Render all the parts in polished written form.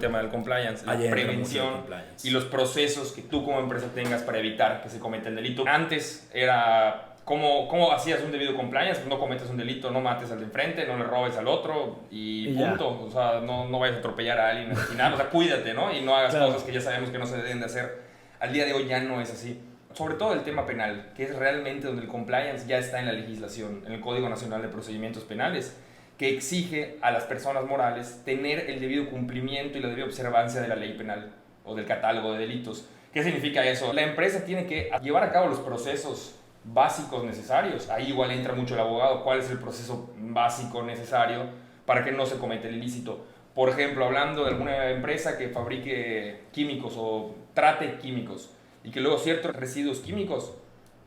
tema del compliance, la prevención y los procesos que tú como empresa tengas para evitar que se cometa el delito. Antes era ¿cómo hacías un debido compliance? Pues no cometes un delito, no mates al de enfrente, no le robes al otro y punto. O sea, no vayas a atropellar a alguien, asesinar, o sea, cuídate, ¿no? Y no hagas cosas que ya sabemos que no se deben de hacer. Al día de hoy ya no es así. Sobre todo el tema penal, que es realmente donde el compliance ya está en la legislación, en el Código Nacional de Procedimientos Penales, que exige a las personas morales tener el debido cumplimiento y la debida observancia de la ley penal o del catálogo de delitos. ¿Qué significa eso? La empresa tiene que llevar a cabo los procesos básicos necesarios. Ahí igual entra mucho el abogado. ¿Cuál es el proceso básico necesario para que no se cometa el ilícito? Por ejemplo, hablando de alguna empresa que fabrique químicos o trate químicos y que luego ciertos residuos químicos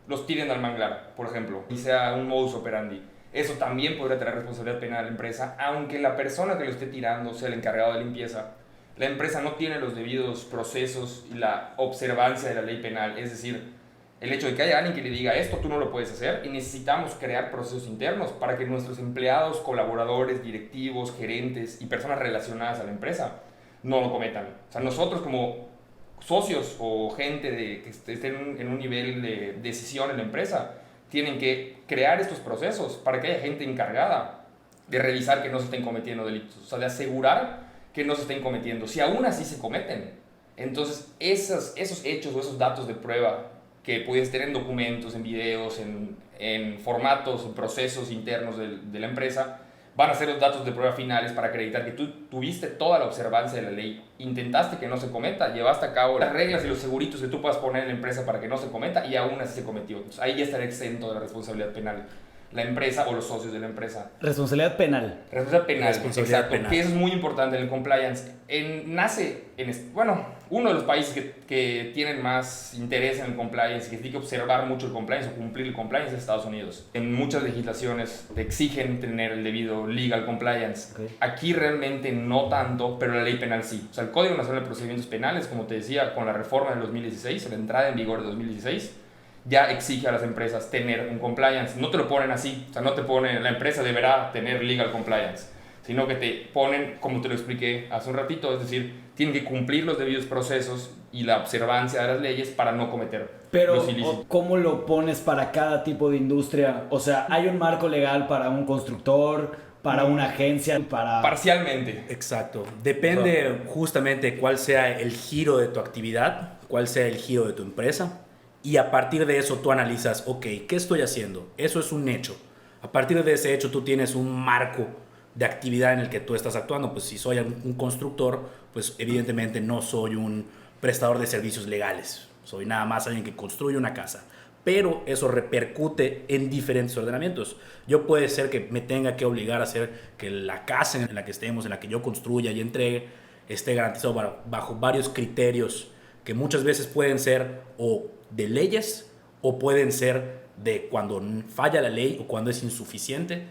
los tiren al manglar, por ejemplo, y sea un modus operandi. Eso también podría tener responsabilidad penal a la empresa, aunque la persona que lo esté tirando sea el encargado de limpieza. La empresa no tiene los debidos procesos y la observancia de la ley penal, es decir, el hecho de que haya alguien que le diga esto tú no lo puedes hacer, y necesitamos crear procesos internos para que nuestros empleados, colaboradores, directivos, gerentes y personas relacionadas a la empresa no lo cometan. O sea, nosotros como socios o gente que esté en un nivel de decisión en la empresa tienen que crear estos procesos para que haya gente encargada de revisar que no se estén cometiendo delitos, o sea, de asegurar que no se estén cometiendo. Si aún así se cometen, entonces esos hechos o esos datos de prueba que puedes tener en documentos, en videos, en formatos, en procesos internos de la empresa, van a ser los datos de prueba finales para acreditar que tú tuviste toda la observancia de la ley, intentaste que no se cometa, llevaste a cabo las reglas y los seguritos que tú puedas poner en la empresa para que no se cometa y aún así se cometió. Entonces, ahí ya estará exento de la responsabilidad penal la empresa o los socios de la empresa. Responsabilidad penal. Responsabilidad penal, responsabilidad penal. Que eso es muy importante en el compliance. Uno de los países que tienen más interés en el compliance, que tiene que observar mucho el compliance o cumplir el compliance, es Estados Unidos. En muchas legislaciones te exigen tener el debido legal compliance. Okay. Aquí realmente no tanto, pero la ley penal sí. O sea, el Código Nacional de Procedimientos Penales, como te decía, con la reforma del 2016, la entrada en vigor de 2016, ya exige a las empresas tener un compliance. No te lo ponen así, o sea, no te ponen, la empresa deberá tener legal compliance, sino que te ponen, como te lo expliqué hace un ratito, es decir, tienen que cumplir los debidos procesos y la observancia de las leyes para no cometer los ilícitos. Pero, ¿cómo lo pones para cada tipo de industria? O sea, ¿hay un marco legal para un constructor, para una agencia, para...? Parcialmente. Exacto. Depende justamente cuál sea el giro de tu actividad, cuál sea el giro de tu empresa. Y a partir de eso tú analizas, ok, ¿qué estoy haciendo? Eso es un hecho. A partir de ese hecho tú tienes un marco de actividad en el que tú estás actuando. Pues si soy un constructor, pues evidentemente no soy un prestador de servicios legales. Soy nada más alguien que construye una casa. Pero eso repercute en diferentes ordenamientos. Yo puede ser que me tenga que obligar a hacer que la casa en la que estemos, en la que yo construya y entregue, esté garantizado bajo varios criterios que muchas veces pueden ser o de leyes o pueden ser de cuando falla la ley o cuando es insuficiente,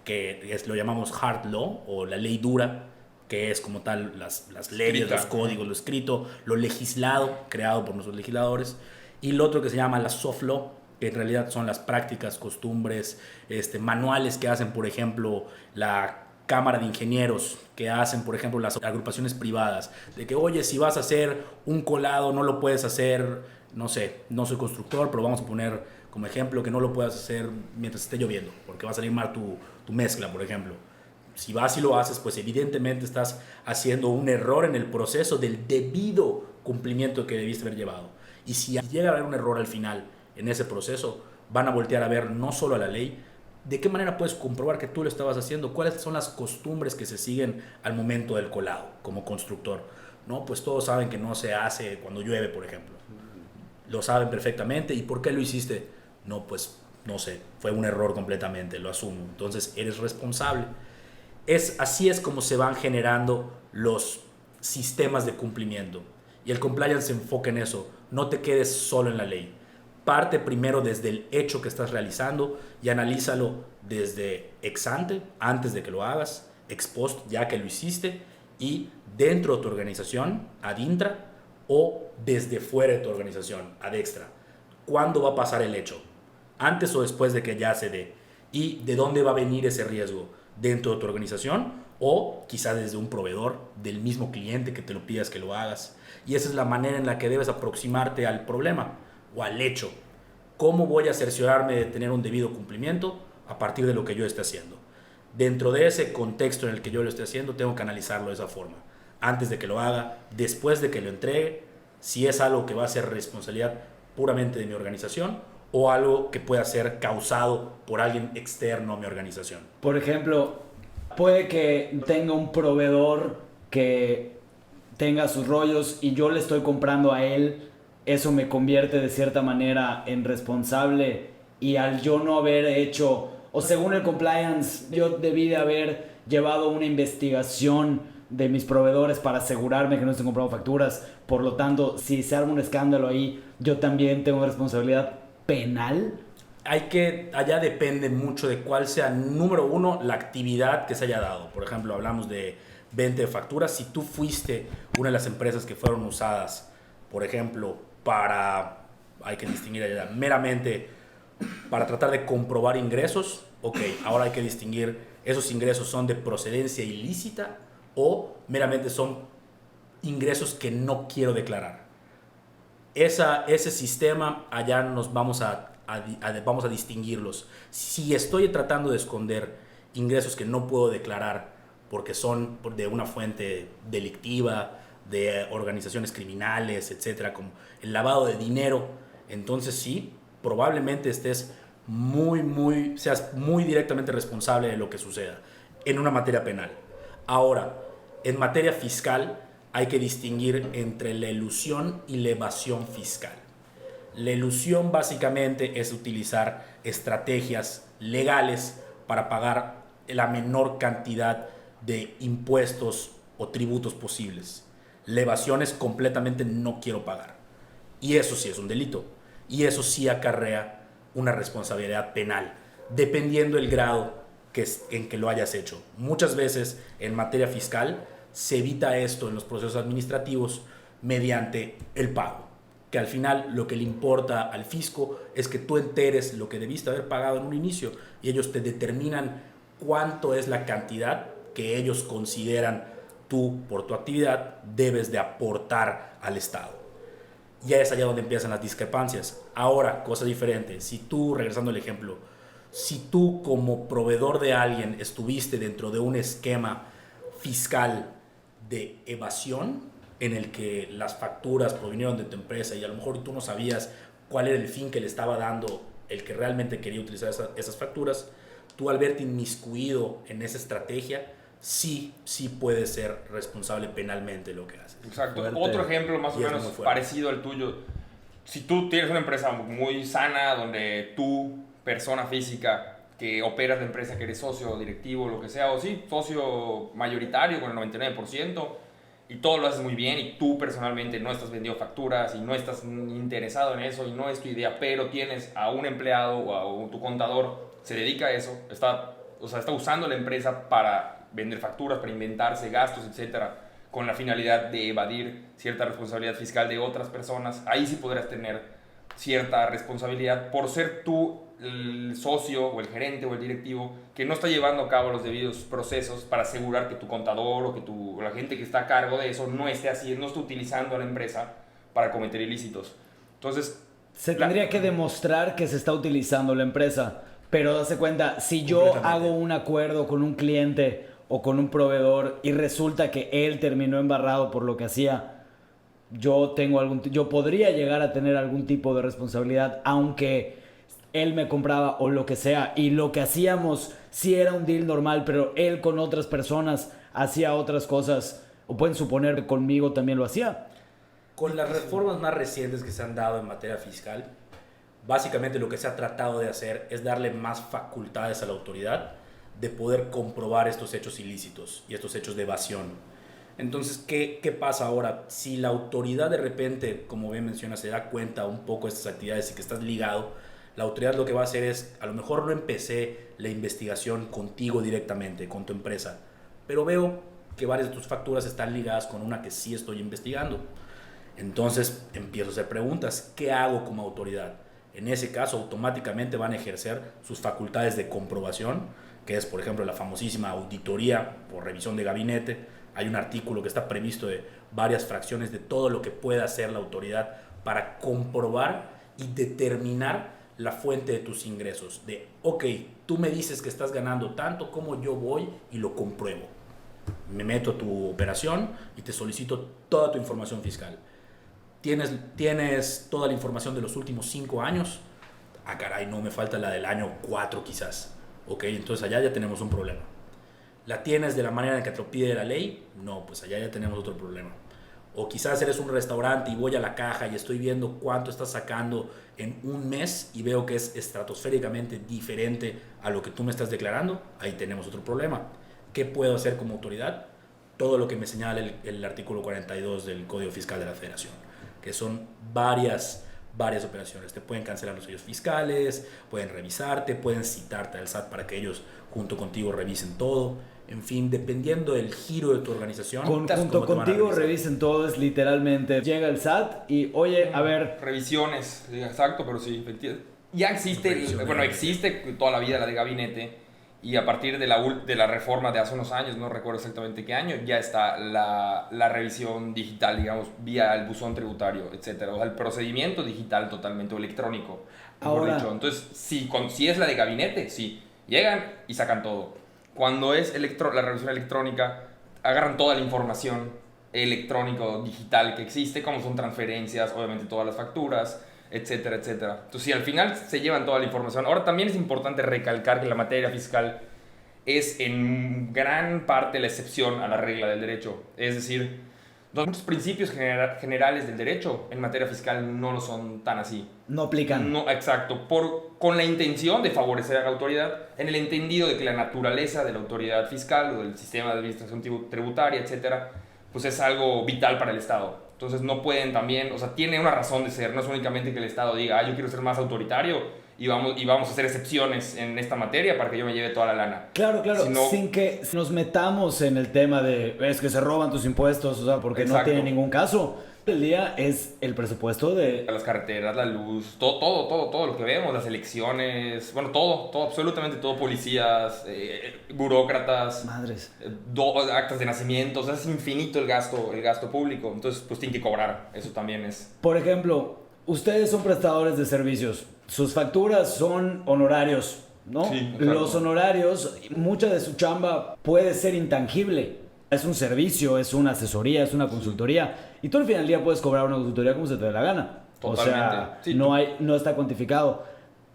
que lo llamamos hard law o la ley dura, que es como tal las leyes, los códigos, lo escrito, lo legislado, creado por nuestros legisladores, y lo otro que se llama la soft law, que en realidad son las prácticas, costumbres, manuales que hacen, por ejemplo, la Cámara de Ingenieros, que hacen, por ejemplo, las agrupaciones privadas, de que, oye, si vas a hacer un colado, no lo puedes hacer, no sé, no soy constructor, pero vamos a poner como ejemplo que no lo puedas hacer mientras esté lloviendo, porque va a salir mal tu mezcla, por ejemplo. Si vas y lo haces, pues evidentemente estás haciendo un error en el proceso del debido cumplimiento que debiste haber llevado. Y si llega a haber un error al final en ese proceso, van a voltear a ver no solo a la ley, de qué manera puedes comprobar que tú lo estabas haciendo, cuáles son las costumbres que se siguen al momento del colado como constructor. No, pues todos saben que no se hace cuando llueve, por ejemplo. Lo saben perfectamente. ¿Y por qué lo hiciste? No, pues no sé, fue un error completamente, lo asumo. Entonces eres responsable. Así es como se van generando los sistemas de cumplimiento. Y el compliance se enfoca en eso. No te quedes solo en la ley. Parte primero desde el hecho que estás realizando y analízalo desde ex ante, antes de que lo hagas, ex post, ya que lo hiciste, y dentro de tu organización, ad intra, o desde fuera de tu organización, ad extra. ¿Cuándo va a pasar el hecho? ¿Antes o después de que ya se dé? ¿Y de dónde va a venir ese riesgo? ¿Dentro de tu organización o quizá desde un proveedor del mismo cliente que te lo pidas que lo hagas. Y esa es la manera en la que debes aproximarte al problema o al hecho. ¿Cómo voy a cerciorarme de tener un debido cumplimiento? A partir de lo que yo esté haciendo. Dentro de ese contexto en el que yo lo esté haciendo, tengo que analizarlo de esa forma. Antes de que lo haga, después de que lo entregue, si es algo que va a ser responsabilidad puramente de mi organización o algo que pueda ser causado por alguien externo a mi organización. Por ejemplo, puede que tenga un proveedor que tenga sus rollos y yo le estoy comprando a él, eso me convierte de cierta manera en responsable, y al yo no haber hecho, o según el compliance, yo debí de haber llevado una investigación de mis proveedores para asegurarme que no estén comprando facturas. Por lo tanto, si se arma un escándalo ahí, yo también tengo responsabilidad penal. Allá depende mucho de cuál sea, número uno, la actividad que se haya dado. Por ejemplo, hablamos de venta de facturas. Si tú fuiste una de las empresas que fueron usadas, por ejemplo, hay que distinguir allá, meramente para tratar de comprobar ingresos, ok, ahora hay que distinguir, esos ingresos son de procedencia ilícita o meramente son ingresos que no quiero declarar. Ese sistema allá nos vamos a distinguirlos. Si estoy tratando de esconder ingresos que no puedo declarar porque son de una fuente delictiva, de organizaciones criminales, etcétera, como el lavado de dinero, entonces sí, probablemente seas muy directamente responsable de lo que suceda en una materia penal. Ahora, en materia fiscal hay que distinguir entre la elusión y la evasión fiscal. La elusión básicamente es utilizar estrategias legales para pagar la menor cantidad de impuestos o tributos posibles. La evasión es completamente no quiero pagar. Y eso sí es un delito. Y eso sí acarrea una responsabilidad penal, dependiendo el grado en que lo hayas hecho. Muchas veces en materia fiscal se evita esto en los procesos administrativos mediante el pago, que al final lo que le importa al fisco es que tú enteres lo que debiste haber pagado en un inicio, y ellos te determinan cuánto es la cantidad que ellos consideran tú, por tu actividad, debes de aportar al Estado. Ya es allá donde empiezan las discrepancias. Ahora, cosa diferente, si tú, regresando al ejemplo, si tú como proveedor de alguien estuviste dentro de un esquema fiscal de evasión en el que las facturas provinieron de tu empresa y a lo mejor tú no sabías cuál era el fin que le estaba dando el que realmente quería utilizar esas facturas, tú al verte inmiscuido en esa estrategia, sí puedes ser responsable penalmente de lo que haces. Exacto. Otro ejemplo más o menos parecido al tuyo. Si tú tienes una empresa muy sana donde tú, persona física, que operas la empresa, que eres socio, directivo, lo que sea, o sí, socio mayoritario con el 99%, y todo lo haces muy bien y tú personalmente no estás vendiendo facturas y no estás interesado en eso y no es tu idea, pero tienes a un empleado o a tu contador, se dedica a eso, está usando la empresa para vender facturas, para inventarse gastos, etcétera, con la finalidad de evadir cierta responsabilidad fiscal de otras personas, ahí sí podrás tener cierta responsabilidad por ser tú el socio o el gerente o el directivo que no está llevando a cabo los debidos procesos para asegurar que tu contador o que la gente que está a cargo de eso no esté utilizando a la empresa para cometer ilícitos. Entonces, tendría que demostrar que se está utilizando la empresa, pero dase cuenta, si yo hago un acuerdo con un cliente o con un proveedor y resulta que él terminó embarrado por lo que hacía, yo podría llegar a tener algún tipo de responsabilidad, aunque él me compraba o lo que sea, y lo que hacíamos sí era un deal normal, pero él con otras personas hacía otras cosas, o pueden suponer que conmigo también lo hacía. Con las reformas más recientes que se han dado en materia fiscal, básicamente lo que se ha tratado de hacer es darle más facultades a la autoridad de poder comprobar estos hechos ilícitos y estos hechos de evasión. Entonces, ¿qué pasa ahora? Si la autoridad de repente, como bien mencionas, se da cuenta un poco de estas actividades y que estás ligado, la autoridad lo que va a hacer es, a lo mejor no empecé la investigación contigo directamente, con tu empresa, pero veo que varias de tus facturas están ligadas con una que sí estoy investigando. Entonces empiezo a hacer preguntas. ¿Qué hago como autoridad? En ese caso, automáticamente van a ejercer sus facultades de comprobación que es, por ejemplo, la famosísima auditoría por revisión de gabinete. Hay un artículo que está previsto de varias fracciones de todo lo que puede hacer la autoridad para comprobar y determinar la fuente de tus ingresos. De, ok, tú me dices que estás ganando tanto, como yo voy y lo compruebo. Me meto a tu operación y te solicito toda tu información fiscal. ¿Tienes toda la información de los últimos 5 años? Ah, caray, no, me falta la del año 4 quizás. Ok, entonces allá ya tenemos un problema. ¿La tienes de la manera en que te lo pide la ley? No, pues allá ya tenemos otro problema. O quizás eres un restaurante y voy a la caja y estoy viendo cuánto estás sacando en un mes y veo que es estratosféricamente diferente a lo que tú me estás declarando. Ahí tenemos otro problema. ¿Qué puedo hacer como autoridad? Todo lo que me señala el artículo 42 del Código Fiscal de la Federación, que son varias operaciones. Te pueden cancelar los sellos fiscales, pueden revisarte, pueden citarte al SAT para que ellos junto contigo revisen todo. En fin, dependiendo del giro de tu organización. Junto contigo revisen todo, es literalmente llega el SAT y oye, a ver. Revisiones, exacto, pero sí, efectivamente. Ya existe, existe toda la vida la de gabinete, y a partir de la reforma de hace unos años, no recuerdo exactamente qué año, ya está la revisión digital, digamos, vía el buzón tributario, etcétera. O sea, el procedimiento digital totalmente, o electrónico, mejor dicho. Entonces, si es la de gabinete, sí, llegan y sacan todo. Cuando es la revisión electrónica, agarran toda la información electrónico digital que existe, como son transferencias, obviamente todas las facturas, etcétera, etcétera. Entonces, si al final se llevan toda la información. Ahora, también es importante recalcar que la materia fiscal es en gran parte la excepción a la regla del derecho. Es decir, muchos principios generales del derecho en materia fiscal no lo son tan así. No aplican. No, exacto. Con la intención de favorecer a la autoridad, en el entendido de que la naturaleza de la autoridad fiscal o del sistema de administración tributaria, etcétera, pues es algo vital para el Estado. Entonces no pueden también, o sea, tiene una razón de ser, no es únicamente que el Estado diga, yo quiero ser más autoritario y vamos a hacer excepciones en esta materia para que yo me lleve toda la lana. Claro, sin que nos metamos en el tema de, es que se roban tus impuestos, o sea, porque exacto, no tiene ningún caso. El día es el presupuesto de las carreteras, la luz, todo lo que vemos, las elecciones, bueno, todo, absolutamente todo, policías, burócratas, madres, actas de nacimiento, o sea, es infinito el gasto público, entonces pues tienen que cobrar, eso también es. Por ejemplo, ustedes son prestadores de servicios, sus facturas son honorarios, ¿no? Sí, los honorarios, mucha de su chamba puede ser intangible. Es un servicio, es una asesoría, es una consultoría. Y tú al final del día puedes cobrar una consultoría como se te dé la gana. Totalmente. O sea, sí, no está cuantificado.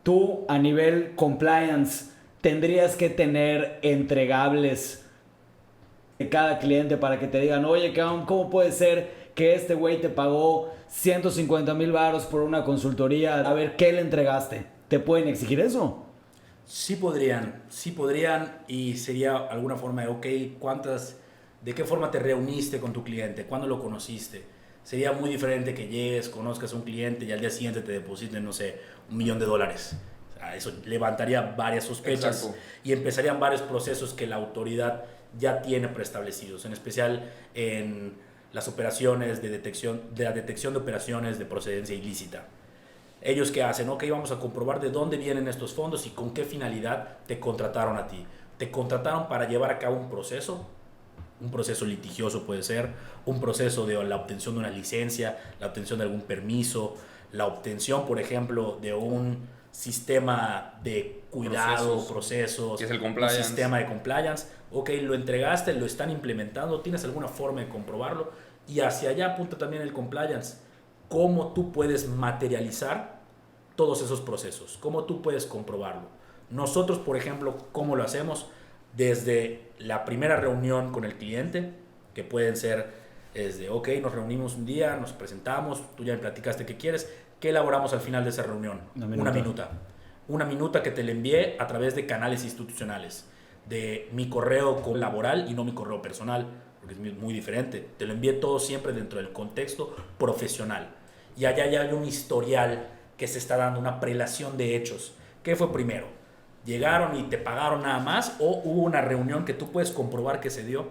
Tú, a nivel compliance, tendrías que tener entregables de cada cliente para que te digan, oye, ¿cómo puede ser que este güey te pagó 150,000 varos por una consultoría? A ver, ¿qué le entregaste? ¿Te pueden exigir eso? Sí podrían, y sería alguna forma de, ok, ¿de qué forma te reuniste con tu cliente? ¿Cuándo lo conociste? Sería muy diferente que llegues, conozcas a un cliente y al día siguiente te depositen, no sé, $1,000,000. O sea, eso levantaría varias sospechas. Exacto. Y empezarían varios procesos que la autoridad ya tiene preestablecidos, en especial en las operaciones de la detección de operaciones de procedencia ilícita. ¿Ellos qué hacen? Ok, vamos a comprobar de dónde vienen estos fondos y con qué finalidad te contrataron a ti. Te contrataron para llevar a cabo un proceso litigioso puede ser, un proceso de la obtención de una licencia, la obtención de algún permiso, la obtención, por ejemplo, de un sistema de cuidado, procesos, que es el compliance. Un sistema de compliance. Ok, lo entregaste, lo están implementando, tienes alguna forma de comprobarlo, y hacia allá apunta también el compliance. ¿Cómo tú puedes materializar todos esos procesos? ¿Cómo tú puedes comprobarlo? Nosotros, por ejemplo, ¿cómo lo hacemos? Desde la primera reunión con el cliente, que pueden ser desde, ok, nos reunimos un día, nos presentamos, tú ya me platicaste qué quieres, ¿qué elaboramos al final de esa reunión? Una minuta que te le envié a través de canales institucionales, de mi correo laboral y no mi correo personal, porque es muy diferente. Te lo envié todo siempre dentro del contexto profesional. Y allá ya hay un historial que se está dando, una prelación de hechos. ¿Qué fue primero? ¿Llegaron y te pagaron nada más? ¿O hubo una reunión que tú puedes comprobar que se dio?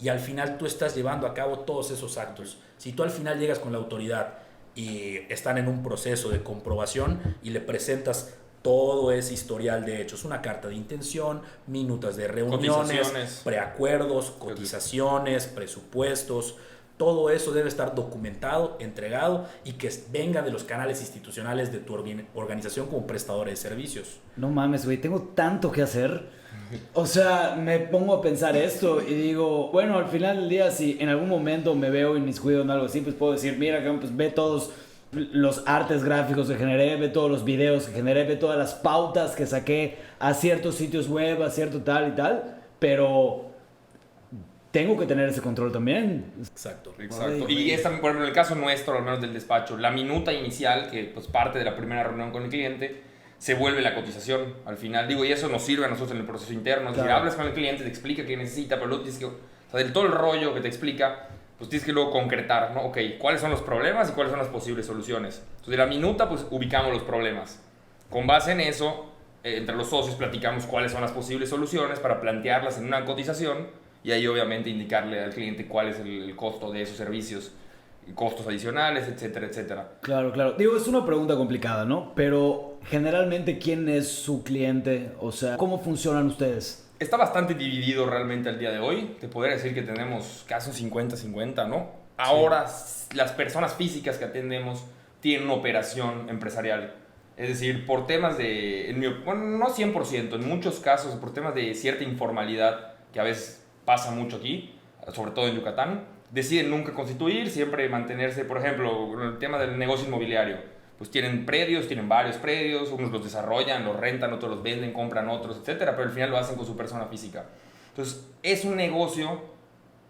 Y al final tú estás llevando a cabo todos esos actos. Si tú al final llegas con la autoridad y están en un proceso de comprobación y le presentas todo es historial de hechos, una carta de intención, minutas de reuniones, preacuerdos, cotizaciones, presupuestos. Todo eso debe estar documentado, entregado y que venga de los canales institucionales de tu organización como prestador de servicios. No mames, güey, tengo tanto que hacer. O sea, me pongo a pensar esto y digo, bueno, al final del día, si en algún momento me veo inmiscuido en algo así, pues puedo decir, mira, pues ve todos los artes gráficos que generé, ve todos los videos que generé, ve todas las pautas que saqué a ciertos sitios web, a cierto tal y tal, pero tengo que tener ese control también. Exacto. Y es también, por ejemplo, en el caso nuestro, al menos del despacho, la minuta inicial, que pues parte de la primera reunión con el cliente, se vuelve la cotización al final. Digo, y eso nos sirve a nosotros en el proceso interno. Es decir, hablas con el cliente, te explica qué necesita, pero luego tienes que, o sea, del todo el rollo que te explica, pues tienes que luego concretar, ¿no? Ok, ¿cuáles son los problemas y cuáles son las posibles soluciones? Entonces, de la minuta, pues ubicamos los problemas. Con base en eso, entre los socios platicamos cuáles son las posibles soluciones para plantearlas en una cotización y ahí obviamente indicarle al cliente cuál es el costo de esos servicios, costos adicionales, etcétera, etcétera. Claro, claro. Digo, es una pregunta complicada, ¿no? Pero generalmente, ¿quién es su cliente? O sea, ¿cómo funcionan ustedes? Está bastante dividido realmente al día de hoy. Te podría decir que tenemos casi un 50-50, ¿no? Ahora, las personas físicas que atendemos tienen una operación empresarial. Es decir, por temas de, bueno, no 100%, en muchos casos, por temas de cierta informalidad, que a veces pasa mucho aquí, sobre todo en Yucatán, deciden nunca constituir, siempre mantenerse, por ejemplo, con el tema del negocio inmobiliario. Pues tienen predios, tienen varios predios, unos los desarrollan, los rentan, otros los venden, compran otros, etcétera, pero al final lo hacen con su persona física. Entonces, es un negocio,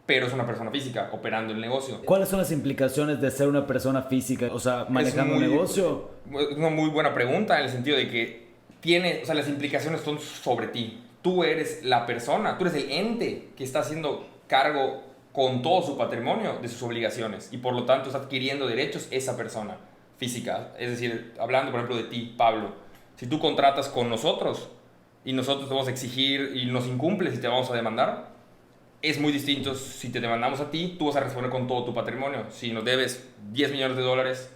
pero es una persona física operando el negocio. ¿Cuáles son las implicaciones de ser una persona física, o sea, manejando un negocio? Es una muy buena pregunta en el sentido de que o sea, las implicaciones son sobre ti. Tú eres la persona, tú eres el ente que está haciendo cargo con todo su patrimonio de sus obligaciones y por lo tanto está adquiriendo derechos esa persona física. Es decir, hablando por ejemplo de ti, Pablo, si tú contratas con nosotros y nosotros te vamos a exigir y nos incumples y te vamos a demandar, es muy distinto si te demandamos a ti, tú vas a responder con todo tu patrimonio. Si nos debes $10 millones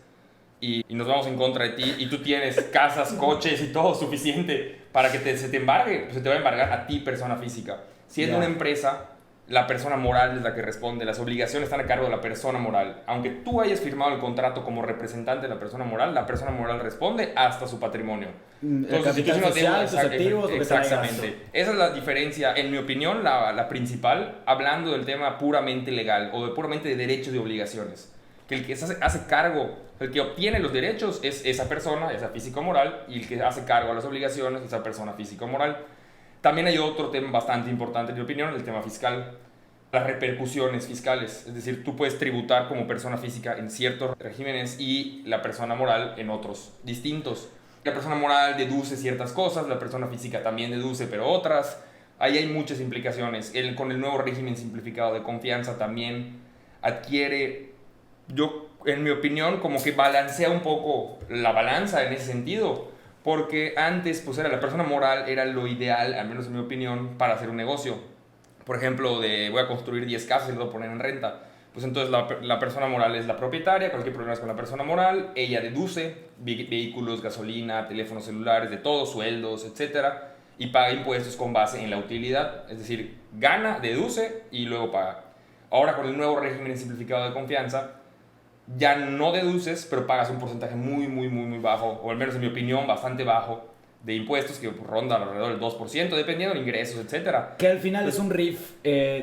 y nos vamos en contra de ti y tú tienes casas, coches y todo suficiente para que se te embargue, pues se te va a embargar a ti, persona física. Si es una empresa, la persona moral es la que responde, las obligaciones están a cargo de la persona moral. Aunque tú hayas firmado el contrato como representante de la persona moral responde hasta su patrimonio. Entonces, si tú no tienes activos, exactamente. Esa es la diferencia, en mi opinión, la principal, hablando del tema puramente legal o puramente de derechos y obligaciones. Que el que se hace cargo, el que obtiene los derechos es esa persona, esa físico moral, y el que hace cargo a las obligaciones es esa persona físico moral. También hay otro tema bastante importante, en mi opinión, el tema fiscal. Las repercusiones fiscales. Es decir, tú puedes tributar como persona física en ciertos regímenes y la persona moral en otros distintos. La persona moral deduce ciertas cosas, la persona física también deduce, pero otras. Ahí hay muchas implicaciones. Con el nuevo régimen simplificado de confianza también adquiere, en mi opinión, como que balancea un poco la balanza en ese sentido. Porque antes, pues la persona moral era lo ideal, al menos en mi opinión, para hacer un negocio. Por ejemplo, voy a construir 10 casas y las voy a poner en renta. Pues entonces la persona moral es la propietaria, cualquier problema es con la persona moral, ella deduce vehículos, gasolina, teléfonos celulares, de todo, sueldos, etcétera, y paga impuestos con base en la utilidad. Es decir, gana, deduce y luego paga. Ahora con el nuevo régimen simplificado de confianza, ya no deduces, pero pagas un porcentaje muy bajo, o al menos en mi opinión bastante bajo, de impuestos que rondan alrededor del 2%, dependiendo de ingresos, etcétera. Que al final es un RIF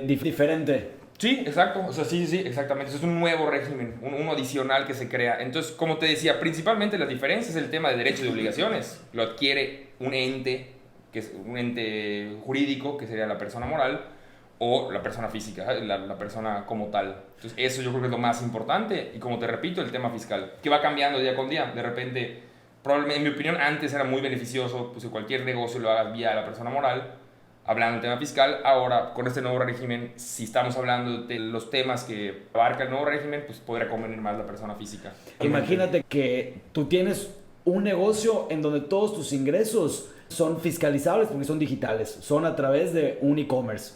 diferente. Sí, exacto. O sea, sí, exactamente. Es un nuevo régimen, uno adicional que se crea. Entonces, como te decía, principalmente la diferencia es el tema de derechos y obligaciones. Lo adquiere un ente, que es un ente jurídico, que sería la persona moral, o la persona física, la persona como tal. Entonces, eso yo creo que es lo más importante. Y como te repito, el tema fiscal, que va cambiando día con día. De repente, probablemente, en mi opinión, antes era muy beneficioso, pues, que cualquier negocio lo hagas vía la persona moral. Hablando del tema fiscal, ahora con este nuevo régimen, si estamos hablando de los temas que abarca el nuevo régimen, pues podrá convenir más la persona física. Imagínate que tú tienes un negocio en donde todos tus ingresos son fiscalizables porque son digitales, son a través de un e-commerce.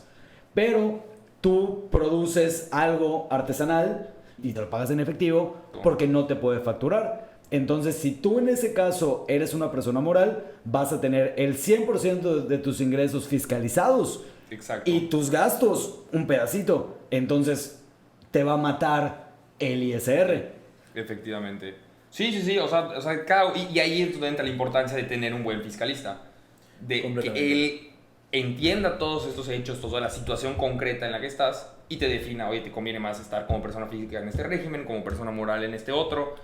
Pero tú produces algo artesanal y te lo pagas en efectivo porque no te puede facturar. Entonces, si tú en ese caso eres una persona moral, vas a tener el 100% de tus ingresos fiscalizados. Exacto. Y tus gastos, un pedacito. Entonces, te va a matar el ISR. Efectivamente. Sí. O sea y ahí es donde entra la importancia de tener un buen fiscalista. De que él entienda todos estos hechos, toda la situación concreta en la que estás y te defina, oye, te conviene más estar como persona física en este régimen, como persona moral en este otro,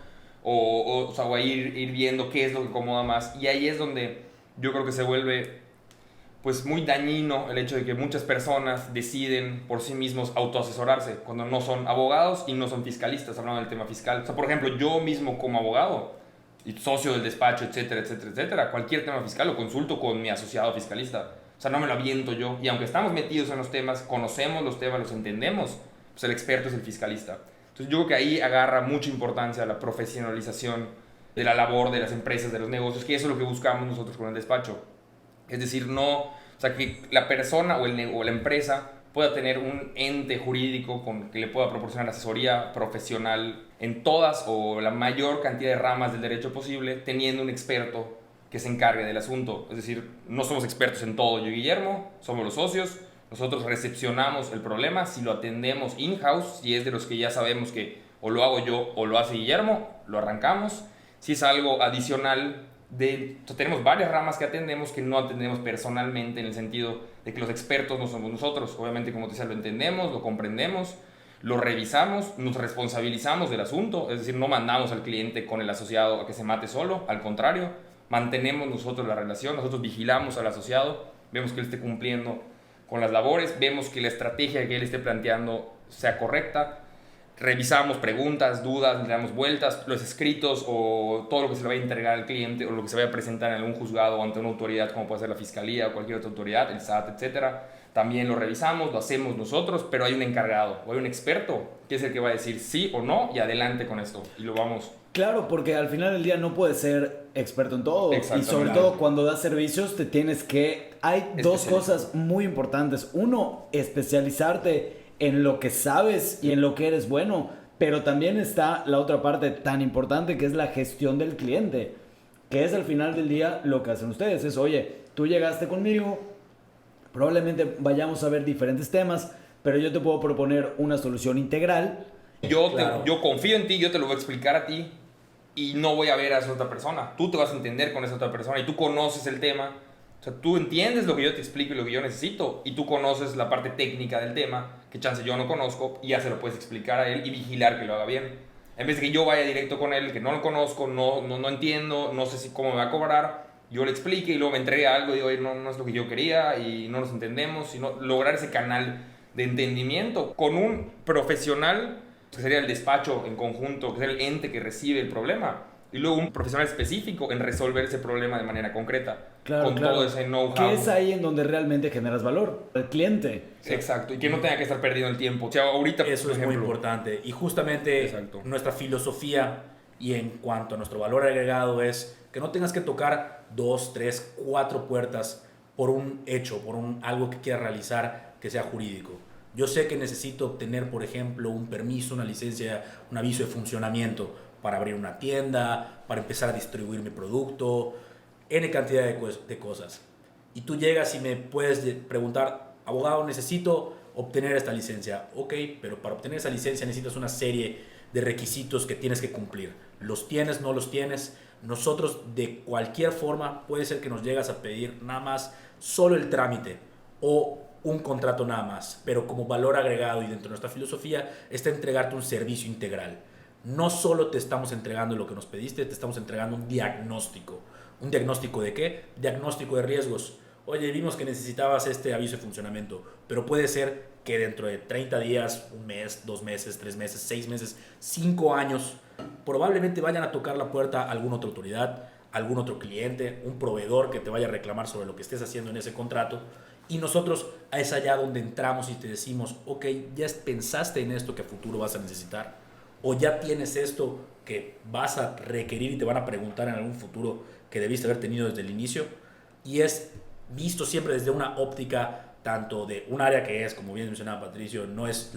o sea, o ir viendo qué es lo que acomoda más. Y ahí es donde yo creo que se vuelve pues muy dañino el hecho de que muchas personas deciden por sí mismos autoasesorarse cuando no son abogados y no son fiscalistas, hablando del tema fiscal. O sea, por ejemplo, yo mismo como abogado y socio del despacho, etcétera, cualquier tema fiscal lo consulto con mi asociado fiscalista. O sea, no me lo aviento yo. Y aunque estamos metidos en los temas, conocemos los temas, los entendemos, pues el experto es el fiscalista. Entonces yo creo que ahí agarra mucha importancia la profesionalización de la labor de las empresas, de los negocios, que eso es lo que buscamos nosotros con el despacho. Es decir, o sea, que la persona o la empresa pueda tener un ente jurídico que le pueda proporcionar asesoría profesional en todas o la mayor cantidad de ramas del derecho posible, teniendo un experto que se encargue del asunto. Es decir, no somos expertos en todo yo y Guillermo, somos los socios, nosotros recepcionamos el problema, si lo atendemos in-house, si es de los que ya sabemos que o lo hago yo o lo hace Guillermo, lo arrancamos. Si es algo adicional, tenemos varias ramas que atendemos que no atendemos personalmente, en el sentido de que los expertos no somos nosotros. Obviamente, como te decía, lo entendemos, lo comprendemos, lo revisamos, nos responsabilizamos del asunto, es decir, no mandamos al cliente con el asociado a que se mate solo, al contrario, mantenemos nosotros la relación, nosotros vigilamos al asociado, vemos que él esté cumpliendo con las labores, vemos que la estrategia que él esté planteando sea correcta, revisamos preguntas, dudas, le damos vueltas, los escritos o todo lo que se le vaya a entregar al cliente o lo que se vaya a presentar en algún juzgado o ante una autoridad como puede ser la fiscalía o cualquier otra autoridad, el SAT, etcétera. También lo revisamos, lo hacemos nosotros, pero hay un encargado o hay un experto que es el que va a decir sí o no y adelante con esto y lo vamos. Claro, porque al final del día no puedes ser experto en todo y sobre todo cuando das servicios te tienes que... Hay dos cosas muy importantes. Uno, especializarte en lo que sabes y en lo que eres bueno, pero también está la otra parte tan importante que es la gestión del cliente, que es al final del día lo que hacen ustedes. Es, oye, tú llegaste conmigo, probablemente vayamos a ver diferentes temas, pero yo te puedo proponer una solución integral. Yo confío en ti, yo te lo voy a explicar a ti y no voy a ver a esa otra persona. Tú te vas a entender con esa otra persona y tú conoces el tema. O sea, tú entiendes lo que yo te explico y lo que yo necesito y tú conoces la parte técnica del tema que chance yo no conozco y ya se lo puedes explicar a él y vigilar que lo haga bien. En vez de que yo vaya directo con él, que no lo conozco, no entiendo, no sé cómo me va a cobrar, yo le explique y luego me entregue algo y digo, no es lo que yo quería y no nos entendemos, sino lograr ese canal de entendimiento con un profesional que sería el despacho en conjunto, que sería el ente que recibe el problema, y luego un profesional específico en resolver ese problema de manera concreta, con todo ese know-how. Que es ahí en donde realmente generas valor, el cliente. Exacto, y que no tenga que estar perdiendo el tiempo. O sea, ahorita, eso es muy importante. Y justamente nuestra filosofía y en cuanto a nuestro valor agregado es que no tengas que tocar 2, 3, 4 puertas por un hecho, por algo que quieras realizar que sea jurídico. Yo sé que necesito obtener, por ejemplo, un permiso, una licencia, un aviso de funcionamiento para abrir una tienda, para empezar a distribuir mi producto, N cantidad de cosas. Y tú llegas y me puedes preguntar, abogado, necesito obtener esta licencia. Ok, pero para obtener esa licencia necesitas una serie de requisitos que tienes que cumplir. ¿Los tienes, no los tienes? Nosotros, de cualquier forma, puede ser que nos llegas a pedir nada más solo el trámite o un contrato nada más, pero como valor agregado y dentro de nuestra filosofía está entregarte un servicio integral. No solo te estamos entregando lo que nos pediste, te estamos entregando un diagnóstico. ¿Un diagnóstico de qué? Diagnóstico de riesgos. Oye, vimos que necesitabas este aviso de funcionamiento, pero puede ser que dentro de 30 días, un mes, 2 meses, 3 meses, 6 meses, 5 años, probablemente vayan a tocar la puerta a alguna otra autoridad, algún otro cliente, un proveedor que te vaya a reclamar sobre lo que estés haciendo en ese contrato. Y nosotros es allá donde entramos y te decimos, ok, ya pensaste en esto que a futuro vas a necesitar, o ya tienes esto que vas a requerir y te van a preguntar en algún futuro que debiste haber tenido desde el inicio. Y es visto siempre desde una óptica tanto de un área que es, como bien mencionaba Patricio, no es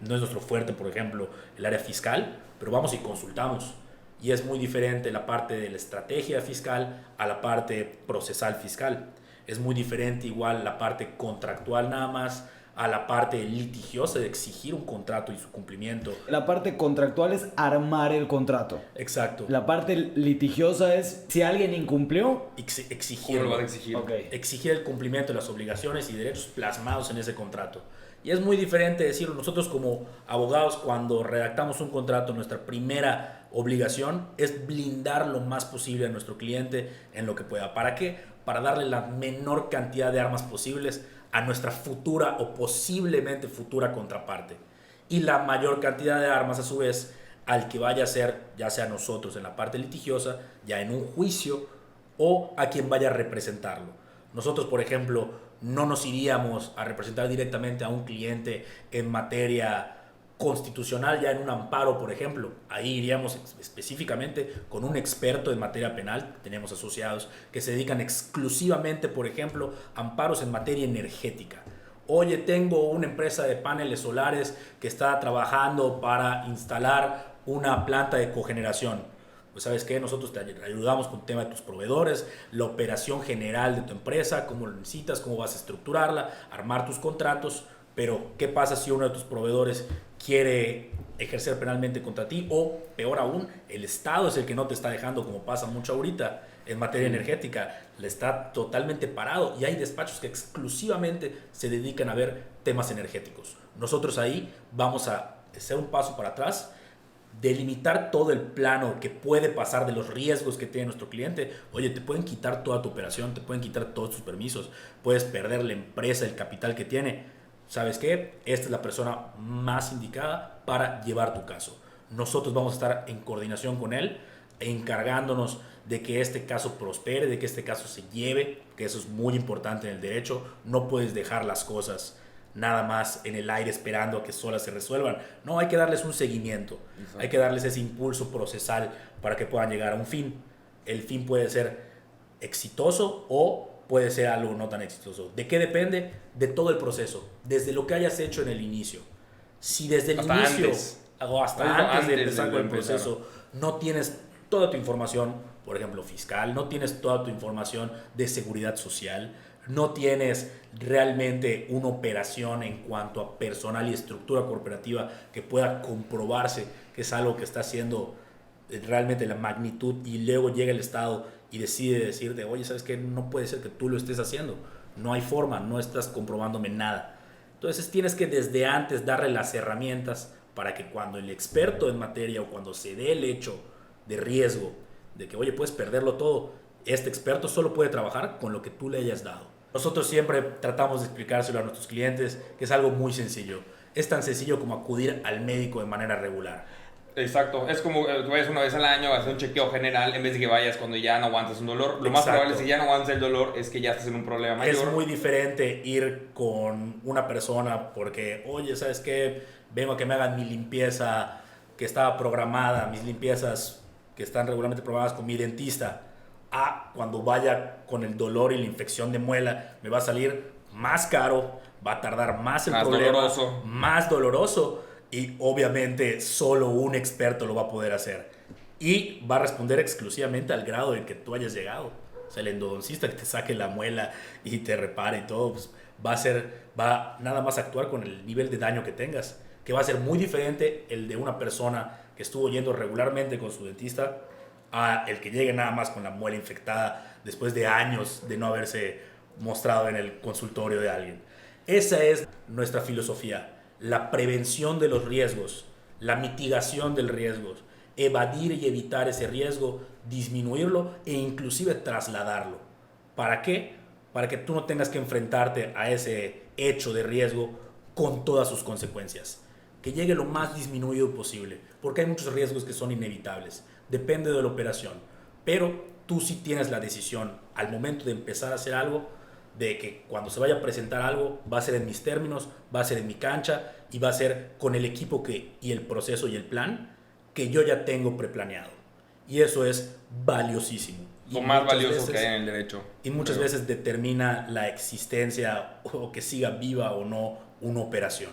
nuestro fuerte, por ejemplo, el área fiscal, pero vamos y consultamos. Y es muy diferente la parte de la estrategia fiscal a la parte procesal fiscal. Es muy diferente igual la parte contractual nada más a la parte litigiosa de exigir un contrato y su cumplimiento. La parte contractual es armar el contrato. Exacto. La parte litigiosa es si alguien incumplió, exigir. ¿Cómo lo vas a exigir? Okay. Exigir el cumplimiento de las obligaciones y derechos plasmados en ese contrato. Y es muy diferente decirlo. Nosotros como abogados, cuando redactamos un contrato, nuestra primera obligación es blindar lo más posible a nuestro cliente en lo que pueda. ¿Para qué? Para darle la menor cantidad de armas posibles a nuestra futura o posiblemente futura contraparte. Y la mayor cantidad de armas, a su vez, al que vaya a ser, ya sea nosotros en la parte litigiosa, ya en un juicio, o a quien vaya a representarlo. Nosotros, por ejemplo, no nos iríamos a representar directamente a un cliente en materia constitucional, ya en un amparo, por ejemplo. Ahí iríamos específicamente con un experto en materia penal. Tenemos asociados que se dedican exclusivamente, por ejemplo, a amparos en materia energética. Oye, tengo una empresa de paneles solares que está trabajando para instalar una planta de cogeneración. Pues sabes qué, nosotros te ayudamos con el tema de tus proveedores, la operación general de tu empresa, cómo lo necesitas, cómo vas a estructurarla, armar tus contratos. Pero, ¿qué pasa si uno de tus proveedores quiere ejercer penalmente contra ti? O, peor aún, el Estado es el que no te está dejando, como pasa mucho ahorita en materia energética. Le está totalmente parado y hay despachos que exclusivamente se dedican a ver temas energéticos. Nosotros ahí vamos a hacer un paso para atrás, delimitar todo el plano que puede pasar de los riesgos que tiene nuestro cliente. Oye, te pueden quitar toda tu operación, te pueden quitar todos tus permisos, puedes perder la empresa, el capital que tiene. ¿Sabes qué? Esta es la persona más indicada para llevar tu caso. Nosotros vamos a estar en coordinación con él, encargándonos de que este caso prospere, de que este caso se lleve, que eso es muy importante en el derecho. No puedes dejar las cosas nada más en el aire esperando a que solas se resuelvan. No, hay que darles un seguimiento. Exacto. Hay que darles ese impulso procesal para que puedan llegar a un fin. El fin puede ser exitoso o puede ser algo no tan exitoso. ¿De qué depende? De todo el proceso, desde lo que hayas hecho en el inicio. Si desde el inicio o hasta antes de empezar con el proceso no tienes toda tu información, por ejemplo fiscal, no tienes toda tu información de seguridad social, no tienes realmente una operación en cuanto a personal y estructura corporativa que pueda comprobarse que es algo que está haciendo realmente la magnitud, y luego llega el Estado y decide decirte, oye, ¿sabes qué? No puede ser que tú lo estés haciendo. No hay forma, no estás comprobándome nada. Entonces tienes que desde antes darle las herramientas para que cuando el experto en materia o cuando se dé el hecho de riesgo, de que, oye, puedes perderlo todo, este experto solo puede trabajar con lo que tú le hayas dado. Nosotros siempre tratamos de explicárselo a nuestros clientes que es algo muy sencillo. Es tan sencillo como acudir al médico de manera regular. Exacto, es como que vayas una vez al año a hacer un chequeo general en vez de que vayas cuando ya no aguantas un dolor. Lo más probable, si ya no aguantas el dolor, es que ya estás en un problema mayor. Es muy diferente ir con una persona porque, oye, ¿sabes qué? Vengo a que me hagan mi limpieza que estaba programada, mis limpiezas que están regularmente programadas con mi dentista. Cuando vaya con el dolor y la infección de muela, me va a salir más caro, va a tardar más el problema, más doloroso. Y obviamente solo un experto lo va a poder hacer. Y va a responder exclusivamente al grado en que tú hayas llegado. O sea, el endodoncista que te saque la muela y te repare y todo, pues va nada más a actuar con el nivel de daño que tengas. Que va a ser muy diferente el de una persona que estuvo yendo regularmente con su dentista a el que llegue nada más con la muela infectada después de años de no haberse mostrado en el consultorio de alguien. Esa es nuestra filosofía. La prevención de los riesgos, la mitigación del riesgo, evadir y evitar ese riesgo, disminuirlo e inclusive trasladarlo. ¿Para qué? Para que tú no tengas que enfrentarte a ese hecho de riesgo con todas sus consecuencias. Que llegue lo más disminuido posible, porque hay muchos riesgos que son inevitables. Depende de la operación. Pero tú sí tienes la decisión al momento de empezar a hacer algo, de que cuando se vaya a presentar algo va a ser en mis términos, va a ser en mi cancha y va a ser con el equipo y el proceso y el plan que yo ya tengo preplaneado. Y eso es valiosísimo. Lo más valioso que hay en el derecho. Y muchas veces determina la existencia o que siga viva o no una operación.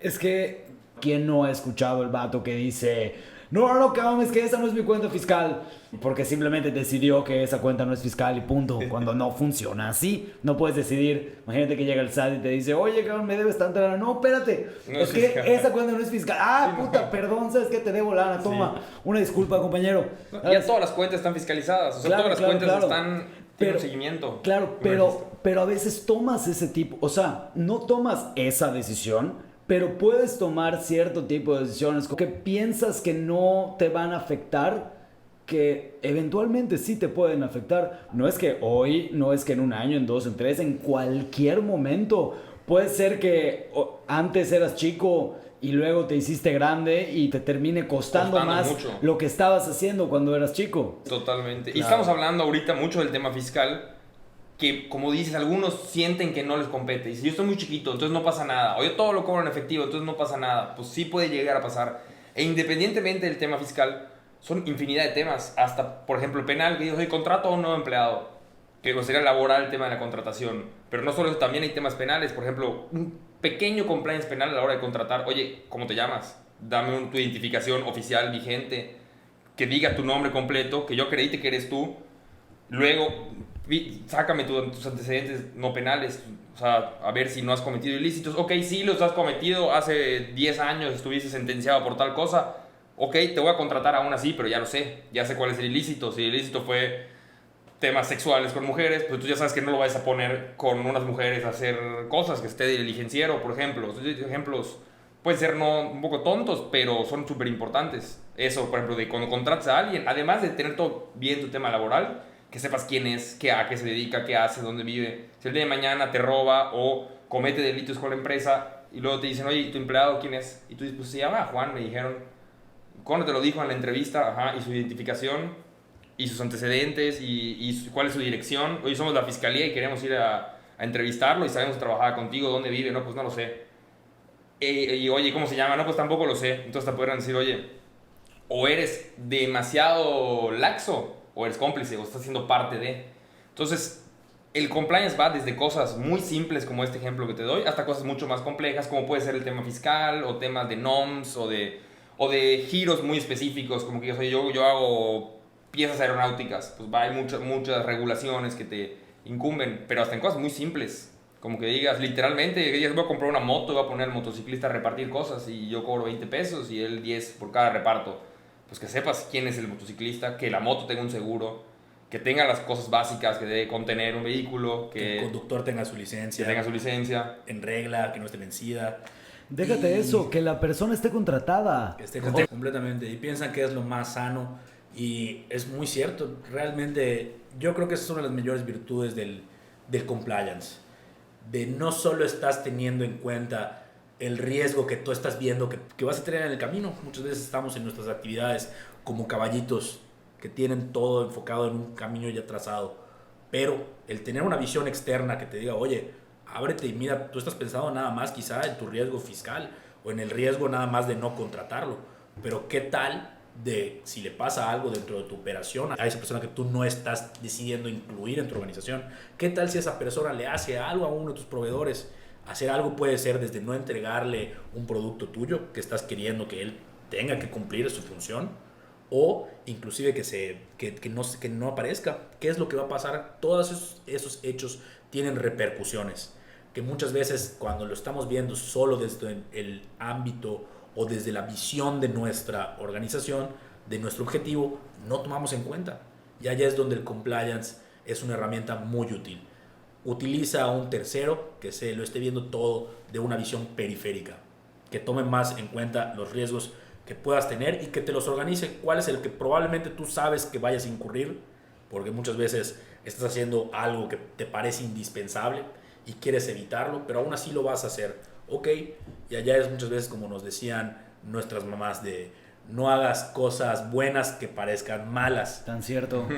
Es que, ¿quién no ha escuchado el vato que dice, No, cabrón, es que esa no es mi cuenta fiscal. Porque simplemente decidió que esa cuenta no es fiscal y punto. Cuando no funciona así, no puedes decidir. Imagínate que llega el SAT y te dice, oye, cabrón, me debes tanta lana. No, espérate, No es es que fiscal. esa cuenta no es fiscal. Puta, perdón, ¿sabes qué? Te debo lana, toma. Una disculpa, compañero. Ya todas las cuentas están fiscalizadas. O sea, todas las cuentas están... Tiene un seguimiento. Claro, pero a veces tomas ese tipo, o sea, no tomas esa decisión, pero puedes tomar cierto tipo de decisiones que piensas que no te van a afectar, que eventualmente sí te pueden afectar. No es que hoy, no es que en un año, en 2, en 3, en cualquier momento. Puede ser que antes eras chico y luego te hiciste grande y te termine costando más mucho lo que estabas haciendo cuando eras chico. Totalmente. Claro. Y estamos hablando ahorita mucho del tema fiscal, que como dices, algunos sienten que no les compete. Y si yo estoy muy chiquito, entonces no pasa nada. O yo todo lo cobro en efectivo, entonces no pasa nada. Pues sí puede llegar a pasar. E independientemente del tema fiscal, son infinidad de temas. Hasta, por ejemplo, penal, que yo soy contrato a un nuevo empleado, que sería laboral el tema de la contratación. Pero no solo eso, también hay temas penales. Por ejemplo, un pequeño compliance penal a la hora de contratar. Oye, ¿cómo te llamas? Dame tu identificación oficial vigente, que diga tu nombre completo, que yo acredite que eres tú. Luego, sácame tus antecedentes no penales, o sea, a ver si no has cometido ilícitos. Ok, sí los has cometido, hace 10 años estuviste sentenciado por tal cosa. Ok, te voy a contratar aún así, pero ya lo sé, ya sé cuál es el ilícito. Si el ilícito fue temas sexuales con mujeres, pues tú ya sabes que no lo vas a poner con unas mujeres a hacer cosas, que esté de diligenciero, por ejemplo. Ejemplos pueden ser un poco tontos, pero son súper importantes. Eso, por ejemplo, de cuando contratas a alguien, además de tener todo bien tu tema laboral, que sepas quién es, a qué se dedica, qué hace, dónde vive. Si el día de mañana te roba o comete delitos con la empresa y luego te dicen, oye, ¿tu empleado quién es? Y tú dices, pues se llama Juan, me dijeron. ¿Cuándo te lo dijo en la entrevista? Ajá, y su identificación, y sus antecedentes, y cuál es su dirección. Hoy somos la fiscalía y queremos ir a entrevistarlo y sabemos que trabajaba contigo, ¿dónde vive? No, pues no lo sé. Y oye, ¿cómo se llama? No, pues tampoco lo sé. Entonces te podrán decir, oye, o eres demasiado laxo, o eres cómplice, o estás siendo parte de. Entonces, el compliance va desde cosas muy simples como este ejemplo que te doy, hasta cosas mucho más complejas, como puede ser el tema fiscal, o temas de NOMS, o de giros muy específicos, como que yo hago piezas aeronáuticas, pues hay muchas regulaciones que te incumben, pero hasta en cosas muy simples, como que digas literalmente, que digas, voy a comprar una moto y voy a poner al motociclista a repartir cosas y yo cobro 20 pesos y él 10 por cada reparto. Pues que sepas quién es el motociclista, que la moto tenga un seguro, que tenga las cosas básicas que debe contener un vehículo, que el conductor tenga su licencia, en regla, que no esté vencida. Déjate eso, que la persona esté contratada. Que esté contratada completamente. Y piensan que es lo más sano. Y es muy cierto. Realmente, yo creo que esa es una de las mayores virtudes del compliance. De no solo estás teniendo en cuenta el riesgo que tú estás viendo que vas a tener en el camino. Muchas veces estamos en nuestras actividades como caballitos que tienen todo enfocado en un camino ya trazado. Pero el tener una visión externa que te diga, oye, ábrete y mira, tú estás pensando nada más quizá en tu riesgo fiscal o en el riesgo nada más de no contratarlo. Pero ¿qué tal de si le pasa algo dentro de tu operación a esa persona que tú no estás decidiendo incluir en tu organización? ¿Qué tal si esa persona le hace algo a uno de tus proveedores? Hacer algo puede ser desde no entregarle un producto tuyo que estás queriendo que él tenga que cumplir su función, o inclusive que no aparezca. ¿Qué es lo que va a pasar? Todos esos hechos tienen repercusiones que muchas veces cuando lo estamos viendo solo desde el ámbito o desde la visión de nuestra organización, de nuestro objetivo, no tomamos en cuenta. Y allá es donde el compliance es una herramienta muy útil. Utiliza a un tercero que se lo esté viendo todo de una visión periférica, que tome más en cuenta los riesgos que puedas tener y que te los organice. ¿Cuál es el que probablemente tú sabes que vayas a incurrir? Porque muchas veces estás haciendo algo que te parece indispensable y quieres evitarlo, pero aún así lo vas a hacer. Ok, y allá es muchas veces como nos decían nuestras mamás de no hagas cosas buenas que parezcan malas. Tan cierto.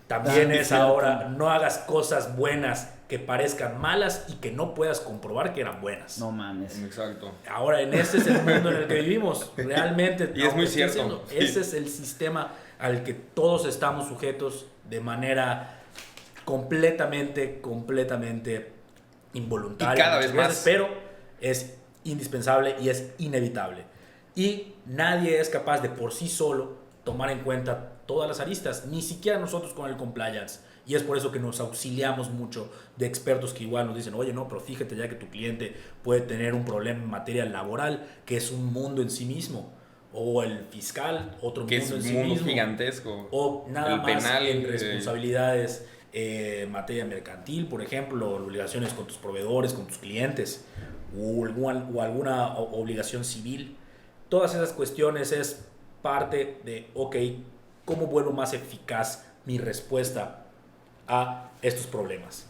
También es ahora, no hagas cosas buenas que parezcan malas y que no puedas comprobar que eran buenas. No mames. Exacto. Ahora, ese es el mundo en el que vivimos. Realmente. Y es muy cierto. Ese es el sistema al que todos estamos sujetos de manera completamente involuntaria. Y cada vez más. Pero es indispensable y es inevitable. Y nadie es capaz de por sí solo tomar en cuenta todas las aristas, ni siquiera nosotros con el compliance. Y es por eso que nos auxiliamos mucho de expertos que igual nos dicen, oye, no, pero fíjate ya que tu cliente puede tener un problema en materia laboral, que es un mundo en sí mismo. O el fiscal, otro que mundo en sí mismo. Que es un mundo mismo. gigantesco. O nada el más penal, en responsabilidades en materia mercantil, por ejemplo, obligaciones con tus proveedores, con tus clientes, o alguna obligación civil. Todas esas cuestiones es parte de, ok, ¿cómo vuelvo más eficaz mi respuesta a estos problemas?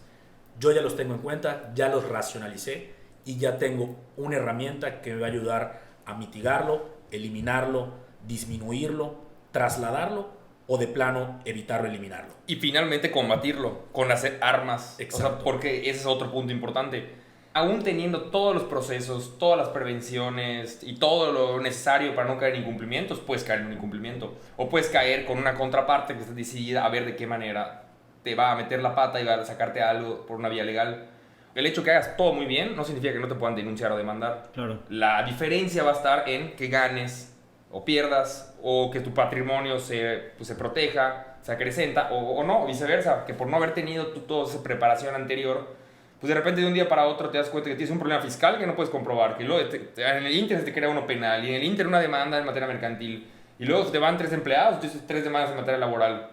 Yo ya los tengo en cuenta, ya los racionalicé y ya tengo una herramienta que me va a ayudar a mitigarlo, eliminarlo, disminuirlo, trasladarlo o de plano evitarlo, eliminarlo. Y finalmente combatirlo con hacer armas. Exacto. O sea, porque ese es otro punto importante. Aún teniendo todos los procesos, todas las prevenciones y todo lo necesario para no caer en incumplimientos, puedes caer en un incumplimiento. O puedes caer con una contraparte que está decidida a ver de qué manera te va a meter la pata y va a sacarte algo por una vía legal. El hecho que hagas todo muy bien no significa que no te puedan denunciar o demandar. Claro. La diferencia va a estar en que ganes o pierdas, o que tu patrimonio se proteja, se acrecenta, o no, o viceversa, que por no haber tenido tú toda esa preparación anterior, pues de repente de un día para otro te das cuenta que tienes un problema fiscal que no puedes comprobar, que luego en el Inter se te crea uno penal, y en el Inter una demanda en materia mercantil, y luego te van 3 empleados, entonces 3 demandas en materia laboral,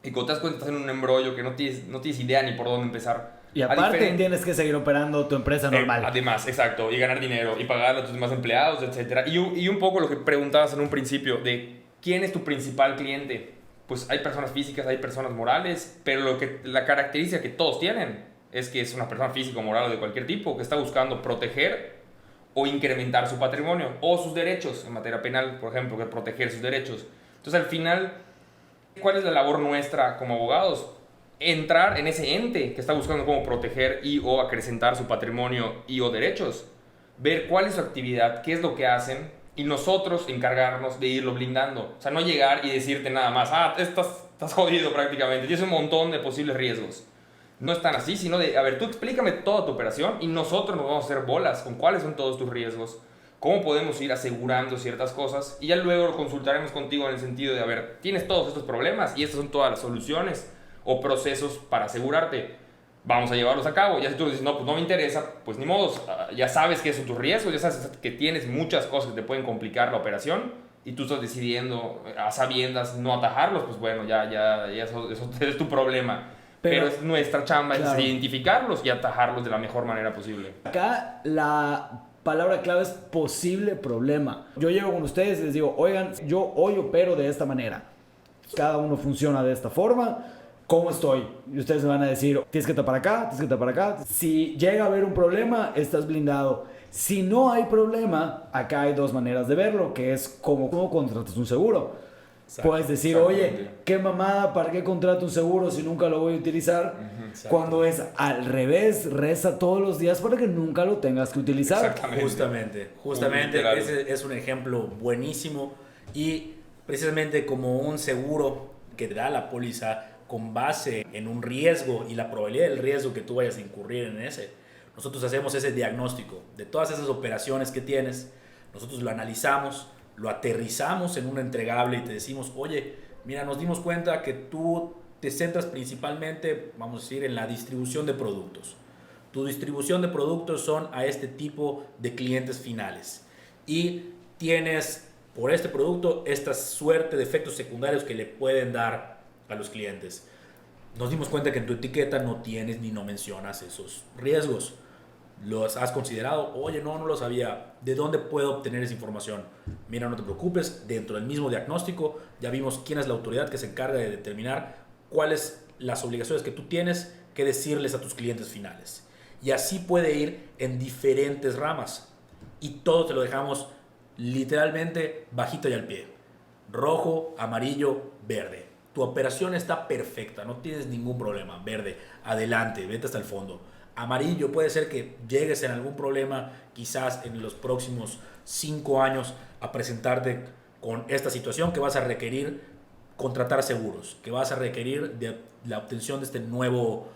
y cuando te das cuenta estás en un embrollo que no tienes idea ni por dónde empezar. Y aparte tienes que seguir operando tu empresa normal. Además, exacto, y ganar dinero, y pagar a tus demás empleados, etc. Y un poco lo que preguntabas en un principio, de quién es tu principal cliente. Pues hay personas físicas, hay personas morales, pero la característica que todos tienen es que es una persona física o moral o de cualquier tipo que está buscando proteger o incrementar su patrimonio o sus derechos en materia penal, por ejemplo, que proteger sus derechos. Entonces, al final, ¿cuál es la labor nuestra como abogados? Entrar en ese ente que está buscando cómo proteger y o acrecentar su patrimonio y o derechos, ver cuál es su actividad, qué es lo que hacen y nosotros encargarnos de irlo blindando. O sea, no llegar y decirte nada más, estás jodido prácticamente, tienes un montón de posibles riesgos. No es tan así, sino de, a ver, tú explícame toda tu operación y nosotros nos vamos a hacer bolas con cuáles son todos tus riesgos, cómo podemos ir asegurando ciertas cosas y ya luego lo consultaremos contigo en el sentido de, a ver, tienes todos estos problemas y estas son todas las soluciones o procesos para asegurarte. Vamos a llevarlos a cabo. Ya si tú dices, no, pues no me interesa, pues ni modo, ya sabes que son tus riesgos, ya sabes que tienes muchas cosas que te pueden complicar la operación y tú estás decidiendo a sabiendas no atajarlos, pues bueno, ya eso es tu problema. Pero es nuestra chamba, claro, es identificarlos y atajarlos de la mejor manera posible. Acá la palabra clave es posible problema. Yo llego con ustedes y les digo, oigan, yo hoy opero de esta manera. Cada uno funciona de esta forma. ¿Cómo estoy? Y ustedes me van a decir, tienes que tapar acá, tienes que tapar acá. Si llega a haber un problema, estás blindado. Si no hay problema, acá hay 2 maneras de verlo, que es cómo contratas un seguro. Puedes decir, oye, qué mamada, ¿para qué contrato un seguro si nunca lo voy a utilizar? Cuando es al revés, reza todos los días para que nunca lo tengas que utilizar. Justamente ese es un ejemplo buenísimo y precisamente como un seguro que te da la póliza con base en un riesgo y la probabilidad del riesgo que tú vayas a incurrir en ese. Nosotros hacemos ese diagnóstico de todas esas operaciones que tienes, nosotros lo analizamos, lo aterrizamos en un entregable y te decimos, oye, mira, nos dimos cuenta que tú te centras principalmente, vamos a decir, en la distribución de productos. Tu distribución de productos son a este tipo de clientes finales y tienes por este producto esta suerte de efectos secundarios que le pueden dar a los clientes. Nos dimos cuenta que en tu etiqueta no tienes ni no mencionas esos riesgos. ¿Los has considerado? Oye, no lo sabía. ¿De dónde puedo obtener esa información? Mira, no te preocupes. Dentro del mismo diagnóstico ya vimos quién es la autoridad que se encarga de determinar cuáles las obligaciones que tú tienes que decirles a tus clientes finales. Y así puede ir en diferentes ramas. Y todo te lo dejamos literalmente bajito y al pie. Rojo, amarillo, verde. Tu operación está perfecta, no tienes ningún problema. Verde, adelante, vete hasta el fondo. Amarillo, puede ser que llegues en algún problema, quizás en los próximos 5 años, a presentarte con esta situación que vas a requerir contratar seguros, que vas a requerir de la obtención de este nuevo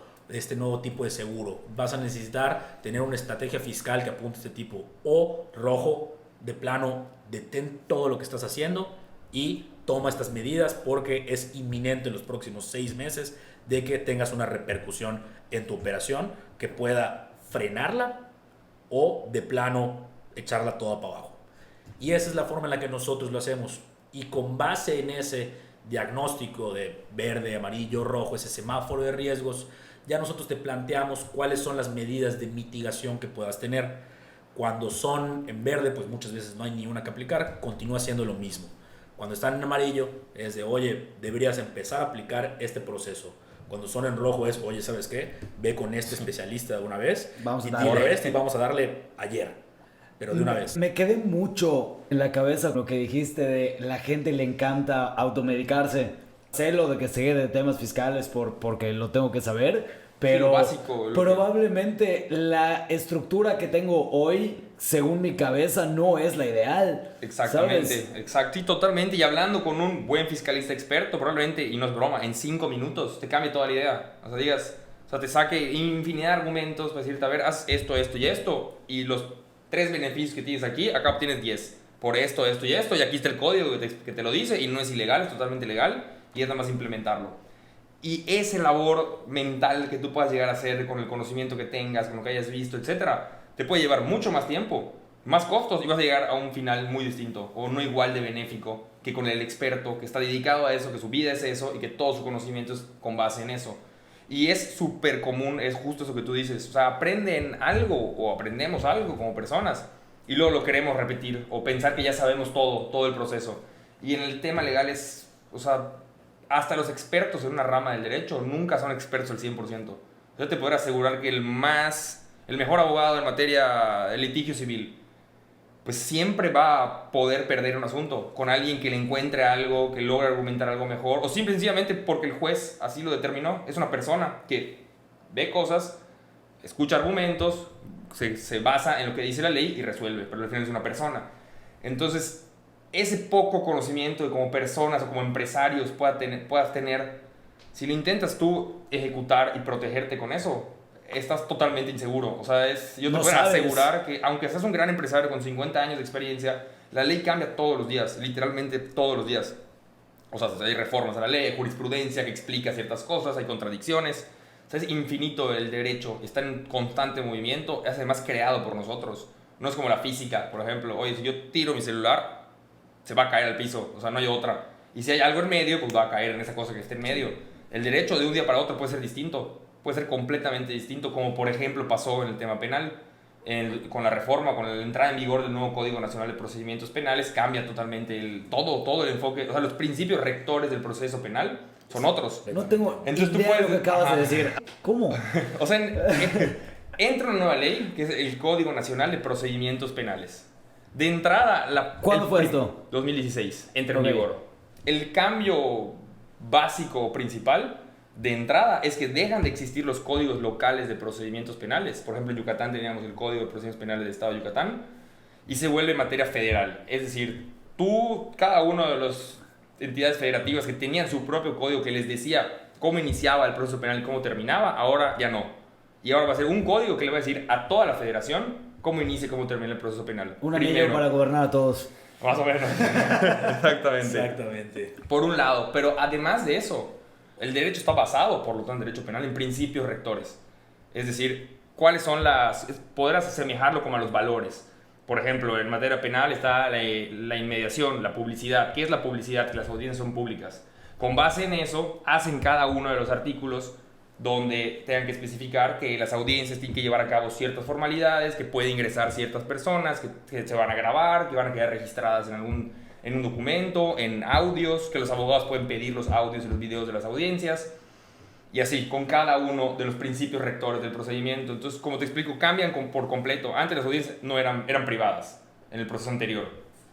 tipo de seguro. Vas a necesitar tener una estrategia fiscal que apunte a este tipo. O rojo, de plano, detén todo lo que estás haciendo y toma estas medidas porque es inminente en los próximos 6 meses de que tengas una repercusión en tu operación que pueda frenarla o de plano echarla toda para abajo. Y esa es la forma en la que nosotros lo hacemos. Y con base en ese diagnóstico de verde, amarillo, rojo, ese semáforo de riesgos, ya nosotros te planteamos cuáles son las medidas de mitigación que puedas tener. Cuando son en verde, pues muchas veces no hay ni una que aplicar, continúa haciendo lo mismo. Cuando están en amarillo, es de, oye, deberías empezar a aplicar este proceso. Cuando son en rojo es, oye, ¿sabes qué? Ve con este especialista de una vez y dile esto y vamos a darle ayer, pero de una vez. Me quedé mucho en la cabeza lo que dijiste de la gente le encanta automedicarse. Sé lo de que sé de temas fiscales porque lo tengo que saber, pero sí, lo básico, probablemente la estructura que tengo hoy, según mi cabeza, no es la ideal. Exactamente, ¿sabes? exacto, y totalmente. Y hablando con un buen fiscalista experto, probablemente, y no es broma, en 5 minutos te cambie toda la idea. O sea, digas, o sea, te saque infinidad de argumentos para decirte, a ver, haz esto, esto y esto, y los 3 beneficios que tienes aquí, acá obtienes 10. Por esto, esto y esto, y aquí está el código que te lo dice, y no es ilegal, es totalmente legal, y es nada más implementarlo. Y esa labor mental que tú puedas llegar a hacer con el conocimiento que tengas, con lo que hayas visto, etcétera, te puede llevar mucho más tiempo, más costos, y vas a llegar a un final muy distinto o no igual de benéfico que con el experto que está dedicado a eso, que su vida es eso y que todo su conocimiento es con base en eso. Y es súper común, es justo eso que tú dices, o sea, aprenden algo o aprendemos algo como personas y luego lo queremos repetir o pensar que ya sabemos todo el proceso. Y en el tema legal es, o sea, hasta los expertos en una rama del derecho nunca son expertos al 100%. Yo te puedo asegurar que el mejor abogado en materia de litigio civil, pues siempre va a poder perder un asunto con alguien que le encuentre algo, que logre argumentar algo mejor, o simple y sencillamente porque el juez así lo determinó. Es una persona que ve cosas, escucha argumentos, se basa en lo que dice la ley y resuelve, pero al final es una persona. Entonces, ese poco conocimiento que como personas o como empresarios puedas tener, si lo intentas tú ejecutar y protegerte con eso, estás totalmente inseguro. O sea, yo te puedo asegurar que aunque seas un gran empresario con 50 años de experiencia, la ley cambia todos los días, literalmente todos los días. O sea, hay reformas a la ley, hay jurisprudencia que explica ciertas cosas, hay contradicciones. O sea, es infinito el derecho, está en constante movimiento, es además creado por nosotros. No es como la física, por ejemplo. Oye, si yo tiro mi celular, se va a caer al piso, o sea, no hay otra. Y si hay algo en medio, pues va a caer en esa cosa que esté en medio. El derecho de un día para otro puede ser distinto, puede ser completamente distinto, como por ejemplo pasó en el tema penal. Con la reforma, con la entrada en vigor del nuevo Código Nacional de Procedimientos Penales, cambia totalmente todo el enfoque. O sea, los principios rectores del proceso penal son otros. No tengo idea de lo que acabas de decir. ¿Cómo? O sea, entra una nueva ley, que es el Código Nacional de Procedimientos Penales. De entrada... ¿Cuándo fue esto? 2016, entra en vigor. El cambio básico principal de entrada es que dejan de existir los códigos locales de procedimientos penales. Por ejemplo, en Yucatán teníamos el Código de Procedimientos Penales del Estado de Yucatán y se vuelve materia federal. Es decir, cada uno de las entidades federativas que tenían su propio código que les decía cómo iniciaba el proceso penal y cómo terminaba, ahora ya no. Y ahora va a ser un código que le va a decir a toda la federación cómo inicia y cómo termina el proceso penal. Un anillo para gobernar a todos. Más o menos. Exactamente. Por un lado, pero además de eso, el derecho está basado, por lo tanto, en derecho penal, en principios rectores. Es decir, ¿cuáles son poder asemejarlo como a los valores? Por ejemplo, en materia penal está la inmediación, la publicidad. ¿Qué es la publicidad? Que las audiencias son públicas. Con base en eso, hacen cada uno de los artículos donde tengan que especificar que las audiencias tienen que llevar a cabo ciertas formalidades, que pueden ingresar ciertas personas, que se van a grabar, que van a quedar registradas en un documento, en audios, que los abogados pueden pedir los audios y los videos de las audiencias, y así, con cada uno de los principios rectores del procedimiento. Entonces, como te explico, cambian por completo. Antes las audiencias eran privadas en el proceso anterior,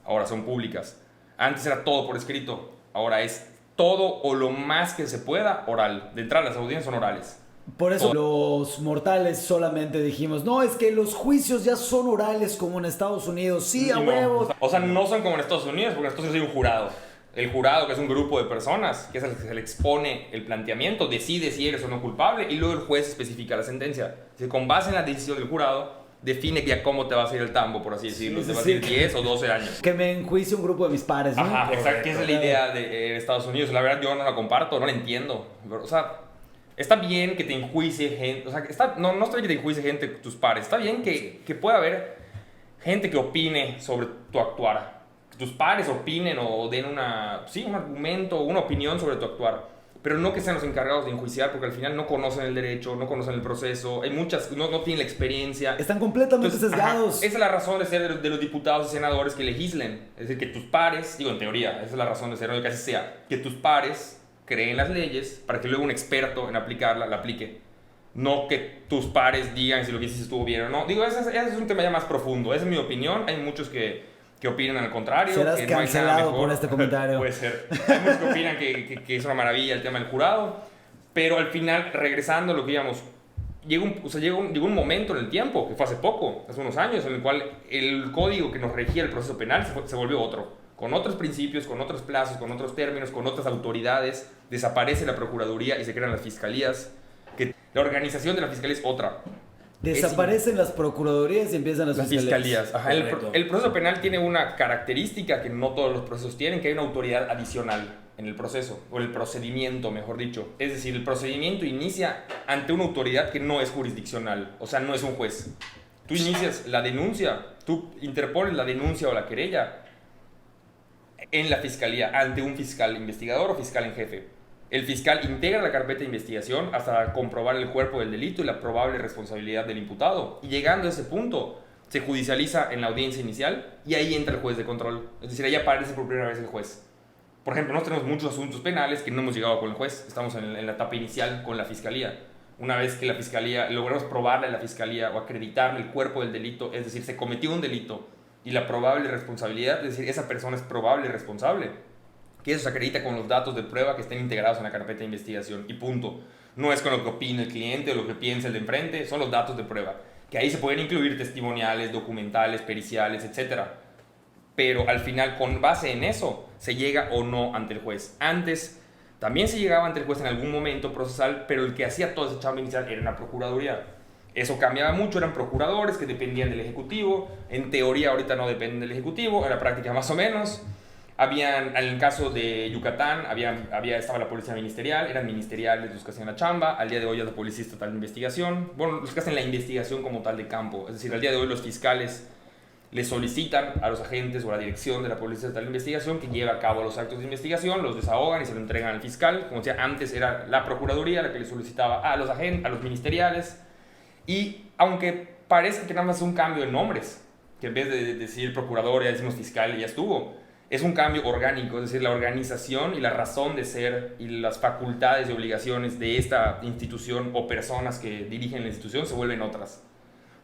ahora son públicas. Antes era todo por escrito, ahora es todo o lo más que se pueda oral. De entrada, las audiencias son orales. Por eso los mortales solamente dijimos, no, es que los juicios ya son orales como en Estados Unidos. Sí, a huevos. O sea, no son como en Estados Unidos, porque en Estados Unidos hay un jurado. El jurado, que es un grupo de personas, que es el que se le expone el planteamiento, decide si eres o no culpable y luego el juez especifica la sentencia. Con base en la decisión del jurado, define ya cómo te va a ir el tambo, por así decirlo. Te va a ir 10 o 12 años. Que me enjuicie un grupo de mis pares, ¿no? Ajá, exacto. Esa es la idea de Estados Unidos. La verdad, yo no la comparto, no la entiendo. O sea, está bien que te enjuicie gente. O sea, no está bien que te enjuicie gente tus pares. Está bien que pueda haber gente que opine sobre tu actuar. Que tus pares opinen o den un argumento o una opinión sobre tu actuar. Pero no que sean los encargados de enjuiciar, porque al final no conocen el derecho, no conocen el proceso, hay muchas, no tienen la experiencia. Están completamente sesgados. Esa es la razón de ser de los diputados y senadores que legislen. Es decir, que tus pares, digo en teoría, esa es la razón de ser, no de que así sea, que tus pares creen las leyes para que luego un experto en aplicarla la aplique. No que tus pares digan si lo que hiciste estuvo bien o no. Digo, ese es un tema ya más profundo, esa es mi opinión. Hay muchos que opinan al contrario. Serás que cancelado por este comentario. Puede ser. Hay muchos que opinan que es una maravilla el tema del jurado, pero al final, regresando a lo que íbamos, llegó un momento en el tiempo, que fue hace poco, hace unos años, en el cual el código que nos regía el proceso penal se volvió otro, con otros principios, con otros plazos, con otros términos, con otras autoridades. Desaparece la Procuraduría y se crean las fiscalías, que la organización de la fiscalía es otra. Desaparecen las procuradurías y empiezan las fiscalías. Ajá, el proceso penal tiene una característica que no todos los procesos tienen, que hay una autoridad adicional en el proceso, o el procedimiento, mejor dicho. Es decir, el procedimiento inicia ante una autoridad que no es jurisdiccional, o sea, no es un juez. Tú inicias la denuncia, tú interpones la denuncia o la querella en la fiscalía, ante un fiscal investigador o fiscal en jefe. El fiscal integra la carpeta de investigación hasta comprobar el cuerpo del delito y la probable responsabilidad del imputado. Y llegando a ese punto, se judicializa en la audiencia inicial y ahí entra el juez de control. Es decir, ahí aparece por primera vez el juez. Por ejemplo, nosotros tenemos muchos asuntos penales que no hemos llegado con el juez. Estamos en la etapa inicial con la fiscalía. Una vez que la fiscalía, logramos probarle a la fiscalía o acreditarle el cuerpo del delito, es decir, se cometió un delito y la probable responsabilidad, es decir, esa persona es probable responsable, que eso se acredita con los datos de prueba que estén integrados en la carpeta de investigación y punto. No es con lo que opine el cliente o lo que piense el de enfrente, son los datos de prueba, que ahí se pueden incluir testimoniales, documentales, periciales, etc. Pero al final, con base en eso, se llega o no ante el juez. Antes también se llegaba ante el juez en algún momento procesal, pero el que hacía toda esa chamba inicial era una procuraduría. Eso cambiaba mucho, eran procuradores que dependían del Ejecutivo. En teoría ahorita no dependen del Ejecutivo, en la práctica más o menos. En el caso de Yucatán, estaba la policía ministerial, eran ministeriales los que hacían la chamba. Al día de hoy es la policía estatal de investigación. Bueno, los que hacen la investigación como tal de campo. Es decir, al día de hoy los fiscales le solicitan a los agentes o a la dirección de la policía estatal de investigación que lleve a cabo los actos de investigación, los desahogan y se lo entregan al fiscal. Como decía, antes era la procuraduría la que le solicitaba a los agentes, a los ministeriales. Y aunque parece que nada más es un cambio de nombres, que en vez de decir procurador ya decimos fiscal y ya estuvo, es un cambio orgánico, es decir, la organización y la razón de ser y las facultades y obligaciones de esta institución o personas que dirigen la institución se vuelven otras.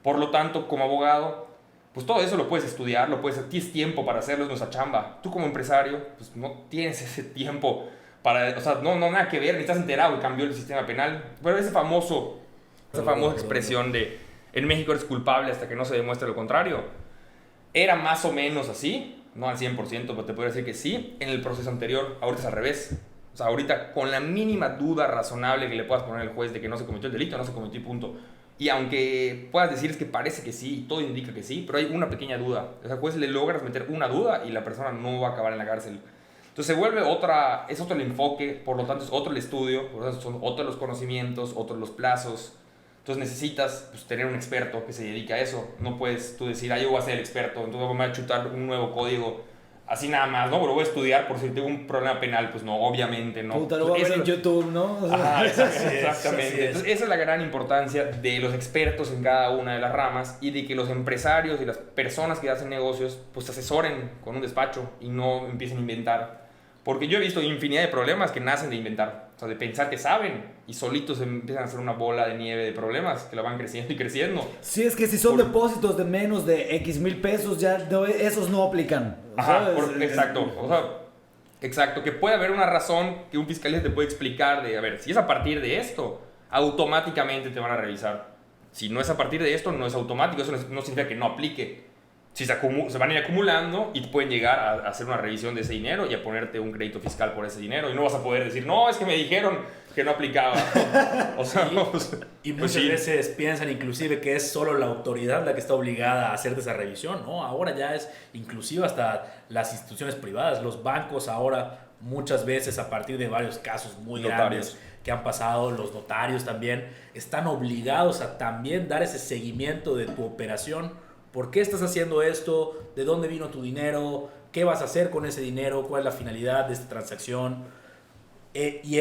Por lo tanto, como abogado, pues todo eso lo puedes estudiar, tienes tiempo para hacerlo, es nuestra chamba. Tú como empresario, pues no tienes ese tiempo para, o sea, no nada que ver, ni estás enterado que cambió el sistema penal. Pero esa famosa expresión de en México eres culpable hasta que no se demuestre lo contrario, era más o menos así. No al 100%, pero te puedo decir que sí, en el proceso anterior. Ahorita es al revés. O sea, ahorita con la mínima duda razonable que le puedas poner al juez de que no se cometió el delito, no se cometió y punto. Y aunque puedas decir es que parece que sí, todo indica que sí, pero hay una pequeña duda. O sea, al juez le logras meter una duda y la persona no va a acabar en la cárcel. Entonces se vuelve es otro el enfoque, por lo tanto es otro el estudio, por lo tanto son otros los conocimientos, otros los plazos. Entonces necesitas tener un experto que se dedique a eso. No puedes tú decir, yo voy a ser el experto, entonces voy a chutar un nuevo código así nada más, ¿no? Pero voy a estudiar por si tengo un problema penal. Pues no, obviamente no. Puta, lo voy a ver en YouTube, ¿no? Exactamente. Entonces esa es la gran importancia de los expertos en cada una de las ramas y de que los empresarios y las personas que hacen negocios pues se asesoren con un despacho y no empiecen a inventar. Porque yo he visto infinidad de problemas que nacen de inventar. O sea, de pensar que saben y solitos empiezan a hacer una bola de nieve de problemas que la van creciendo y creciendo. Sí, es que si son depósitos de menos de X mil pesos, ya esos no aplican. Ajá, exacto. O sea, exacto. Que puede haber una razón que un fiscal te puede explicar de, a ver, si es a partir de esto, automáticamente te van a revisar. Si no es a partir de esto, no es automático. Eso no significa que no aplique. se van a ir acumulando y pueden llegar a hacer una revisión de ese dinero y a ponerte un crédito fiscal por ese dinero. Y no vas a poder decir, no, es que me dijeron que no aplicaba. O sea, y muchas veces piensan inclusive que es solo la autoridad la que está obligada a hacer esa revisión, ¿no? Ahora ya es inclusive hasta las instituciones privadas, los bancos ahora muchas veces a partir de varios casos muy grandes que han pasado, los notarios también están obligados a también dar ese seguimiento de tu operación. ¿Por qué estás haciendo esto? ¿De dónde vino tu dinero? ¿Qué vas a hacer con ese dinero? ¿Cuál es la finalidad de esta transacción? Y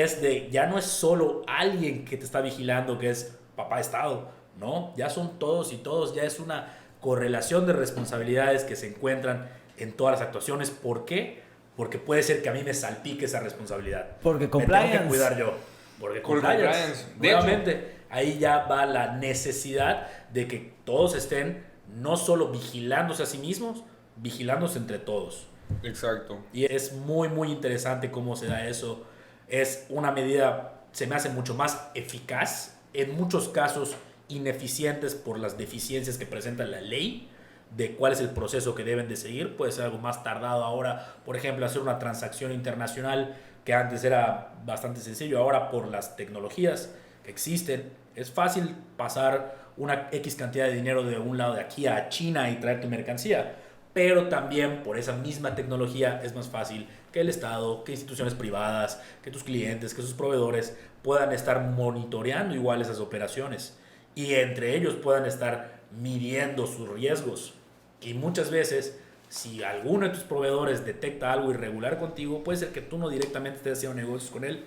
ya no es solo alguien que te está vigilando, que es papá Estado, ¿no? Ya son todos y todos, ya es una correlación de responsabilidades que se encuentran en todas las actuaciones. ¿Por qué? Porque puede ser que a mí me salpique esa responsabilidad. Porque compliance. Me tengo que cuidar yo. Porque compliance. Nuevamente, ahí ya va la necesidad de que todos estén no solo vigilándose a sí mismos, vigilándose entre todos. Exacto. Y es muy, muy interesante cómo se da eso. Es una medida, se me hace mucho más eficaz, en muchos casos ineficientes por las deficiencias que presenta la ley, de cuál es el proceso que deben de seguir. Puede ser algo más tardado ahora, por ejemplo, hacer una transacción internacional que antes era bastante sencillo. Ahora, por las tecnologías que existen, es fácil pasar una X cantidad de dinero de un lado de aquí a China y traer tu mercancía, pero también por esa misma tecnología es más fácil que el Estado, que instituciones privadas, que tus clientes, que sus proveedores puedan estar monitoreando igual esas operaciones y entre ellos puedan estar midiendo sus riesgos. Y muchas veces, si alguno de tus proveedores detecta algo irregular contigo, puede ser que tú no directamente estés haciendo negocios con él,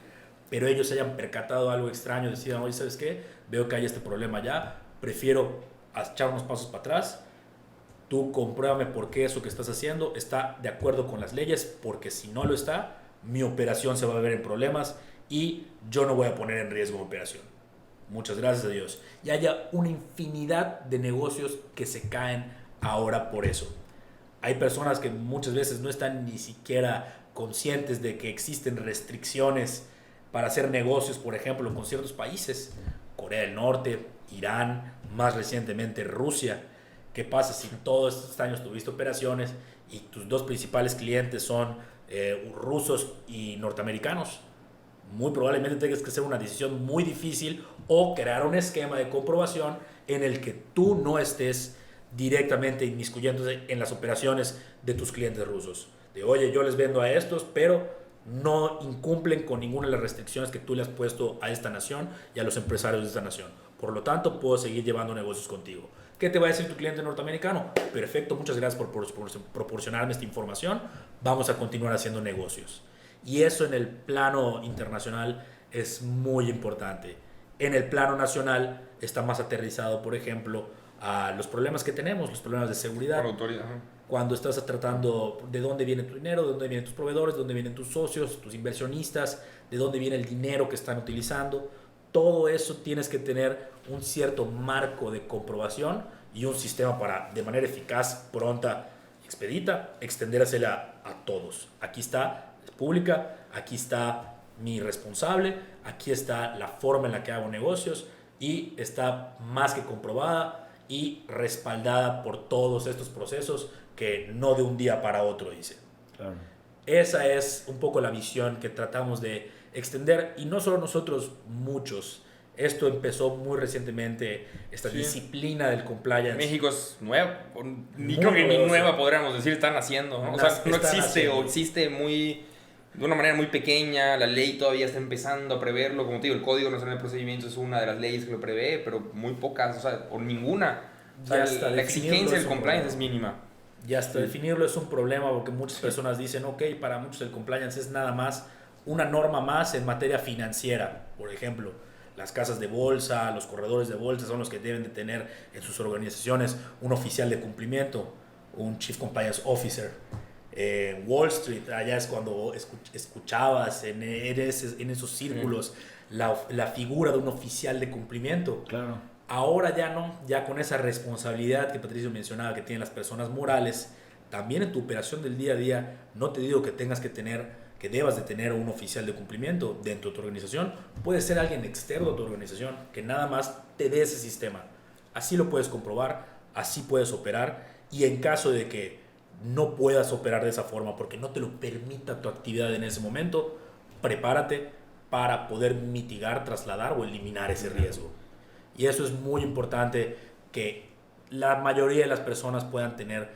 pero ellos se hayan percatado algo extraño, decidan, oye, ¿sabes qué? Veo que hay este problema ya, prefiero echar unos pasos para atrás, tú compruébame por qué eso que estás haciendo está de acuerdo con las leyes, porque si no lo está, mi operación se va a ver en problemas y yo no voy a poner en riesgo mi operación. Muchas gracias a Dios. Y haya una infinidad de negocios que se caen ahora por eso. Hay personas que muchas veces no están ni siquiera conscientes de que existen restricciones para hacer negocios, por ejemplo, con ciertos países. Corea del Norte, Irán, más recientemente Rusia. ¿Qué pasa si todos estos años tuviste operaciones y tus dos principales clientes son rusos y norteamericanos? Muy probablemente tengas que hacer una decisión muy difícil o crear un esquema de comprobación en el que tú no estés directamente inmiscuyéndose en las operaciones de tus clientes rusos. De, oye, yo les vendo a estos, pero no incumplen con ninguna de las restricciones que tú le has puesto a esta nación y a los empresarios de esta nación. Por lo tanto, puedo seguir llevando negocios contigo. ¿Qué te va a decir tu cliente norteamericano? Perfecto, muchas gracias por proporcionarme esta información. Vamos a continuar haciendo negocios. Y eso en el plano internacional es muy importante. En el plano nacional está más aterrizado, por ejemplo, a los problemas que tenemos, los problemas de seguridad. Cuando estás tratando de dónde viene tu dinero, de dónde vienen tus proveedores, de dónde vienen tus socios, tus inversionistas, de dónde viene el dinero que están utilizando. Todo eso tienes que tener un cierto marco de comprobación y un sistema para, de manera eficaz, pronta, expedita, extendérsela a todos. Aquí está, es pública, aquí está mi responsable, aquí está la forma en la que hago negocios y está más que comprobada y respaldada por todos estos procesos que no de un día para otro hice. Claro. Esa es un poco la visión que tratamos de extender y no solo nosotros, muchos. Esto empezó muy recientemente, esta disciplina del compliance. México es nueva, ni creo que ni nueva podríamos decir, están haciendo, ¿no? O sea, no existe o existe muy de una manera muy pequeña, la ley todavía está empezando a preverlo, como te digo, el Código Nacional de Procedimientos es una de las leyes que lo prevé, pero muy pocas, o sea, o ninguna. O sea, la exigencia del compliance es mínima. Y hasta definirlo es un problema porque muchas personas dicen, ok, para muchos el compliance es nada más una norma más en materia financiera. Por ejemplo, las casas de bolsa, los corredores de bolsa son los que deben de tener en sus organizaciones un oficial de cumplimiento, un Chief Compliance Officer. Wall Street, allá es cuando escuchabas en esos círculos la figura de un oficial de cumplimiento. Claro. Ahora ya no, ya con esa responsabilidad que Patricio mencionaba que tienen las personas morales, también en tu operación del día a día, no te digo que debas de tener un oficial de cumplimiento dentro de tu organización, puede ser alguien externo a tu organización que nada más te dé ese sistema. Así lo puedes comprobar, así puedes operar Y en caso de que no puedas operar de esa forma porque no te lo permita tu actividad en ese momento, prepárate para poder mitigar, trasladar o eliminar ese riesgo. Y eso es muy importante, que la mayoría de las personas puedan tener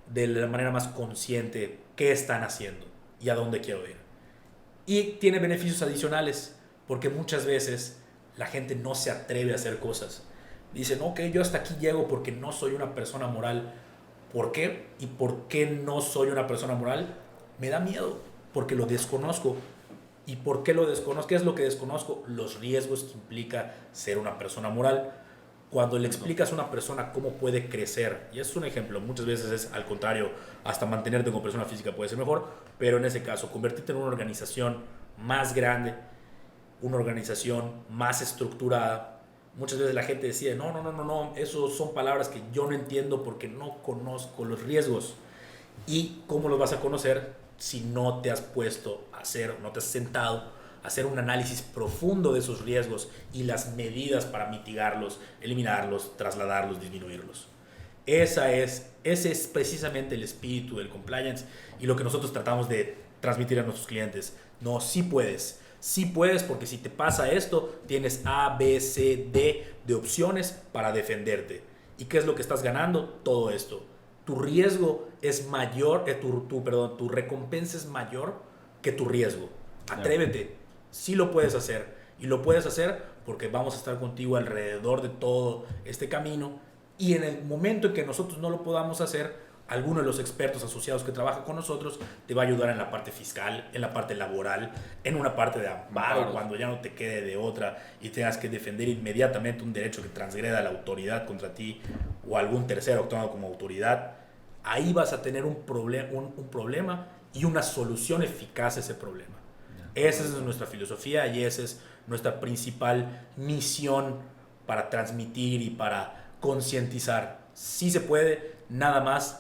de la manera más consciente qué están haciendo y a dónde quiero ir. Y tiene beneficios adicionales, porque muchas veces la gente no se atreve a hacer cosas. Dicen, ok, yo hasta aquí llego porque no soy una persona moral. ¿Por qué? ¿Y por qué no soy una persona moral? Me da miedo, porque lo desconozco. ¿Y por qué lo desconozco? ¿Qué es lo que desconozco? Los riesgos que implica ser una persona moral. Cuando le explicas a una persona cómo puede crecer, y es un ejemplo, muchas veces es al contrario, hasta mantenerte como persona física puede ser mejor, pero en ese caso, convertirte en una organización más grande, una organización más estructurada. Muchas veces la gente decide, no, eso son palabras que yo no entiendo porque no conozco los riesgos. ¿Y cómo los vas a conocer si no te has puesto a hacer, no te has sentado a hacer un análisis profundo de esos riesgos y las medidas para mitigarlos, eliminarlos, trasladarlos, disminuirlos? Ese es precisamente el espíritu del compliance y lo que nosotros tratamos de transmitir a nuestros clientes. No, sí puedes. Sí puedes, porque si te pasa esto, tienes A, B, C, D de opciones para defenderte. ¿Y qué es lo que estás ganando? Todo esto. Tu riesgo es mayor, tu recompensa es mayor que tu riesgo. Atrévete. Sí lo puedes hacer. Y lo puedes hacer porque vamos a estar contigo alrededor de todo este camino. Y en el momento en que nosotros no lo podamos hacer, alguno de los expertos asociados que trabaja con nosotros te va a ayudar en la parte fiscal, en la parte laboral, en una parte de amparo, cuando ya no te quede de otra y tengas que defender inmediatamente un derecho que transgreda la autoridad contra ti o algún tercero actuando como autoridad. Ahí vas a tener un problema y una solución eficaz a ese problema. Esa es nuestra filosofía y esa es nuestra principal misión para transmitir y para concientizar. Sí se puede, nada más.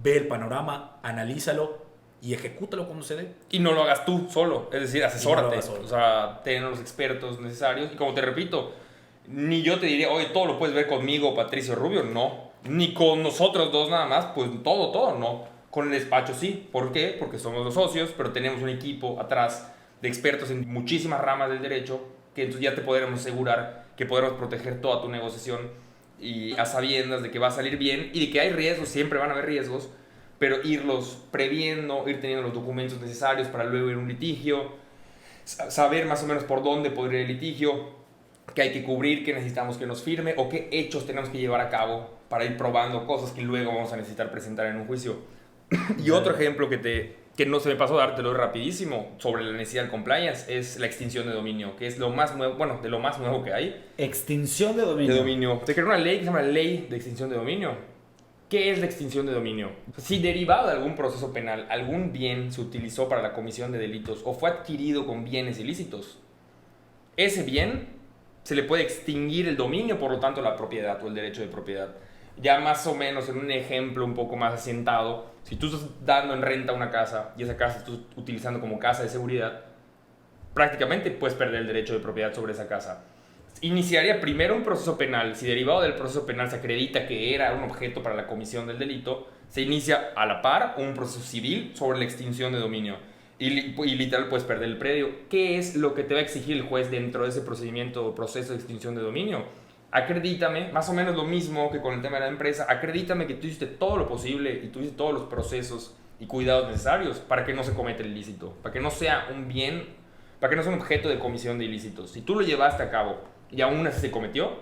Ve el panorama, analízalo y ejecútalo cuando se dé. Y no lo hagas tú solo, es decir, asesórate. O sea, ten los expertos necesarios. Y como te repito, ni yo te diría, oye, todo lo puedes ver conmigo, Patricio Rubio, no. Ni con nosotros dos nada más, pues todo, no. Con el despacho sí. ¿Por qué? Porque somos los socios, pero tenemos un equipo atrás de expertos en muchísimas ramas del derecho, que entonces ya te podremos asegurar que podremos proteger toda tu negociación y a sabiendas de que va a salir bien y de que hay riesgos, siempre van a haber riesgos, pero irlos previendo, ir teniendo los documentos necesarios para luego ir a un litigio, saber más o menos por dónde podría ir el litigio, qué hay que cubrir, qué necesitamos que nos firme o qué hechos tenemos que llevar a cabo para ir probando cosas que luego vamos a necesitar presentar en un juicio. Y otro ejemplo que no se me pasó a dártelo rapidísimo sobre la necesidad del compliance es la extinción de dominio, que es lo más nuevo, bueno, de lo más nuevo que hay. Extinción de dominio. Se creó una ley que se llama Ley de Extinción de Dominio. ¿Qué es la extinción de dominio? Si derivado de algún proceso penal, algún bien se utilizó para la comisión de delitos o fue adquirido con bienes ilícitos, ese bien se le puede extinguir el dominio, por lo tanto la propiedad o el derecho de propiedad. Ya más o menos en un ejemplo un poco más asentado, si tú estás dando en renta una casa y esa casa estás utilizando como casa de seguridad, prácticamente puedes perder el derecho de propiedad sobre esa casa. Iniciaría primero un proceso penal. Si derivado del proceso penal se acredita que era un objeto para la comisión del delito, se inicia a la par un proceso civil sobre la extinción de dominio. Y literal puedes perder el predio. ¿Qué es lo que te va a exigir el juez dentro de ese procedimiento o proceso de extinción de dominio? Acredítame, más o menos lo mismo que con el tema de la empresa, acredítame que tú hiciste todo lo posible y tú hiciste todos los procesos y cuidados necesarios para que no se cometa el ilícito, para que no sea un bien, para que no sea un objeto de comisión de ilícitos. Si tú lo llevaste a cabo y aún así se cometió,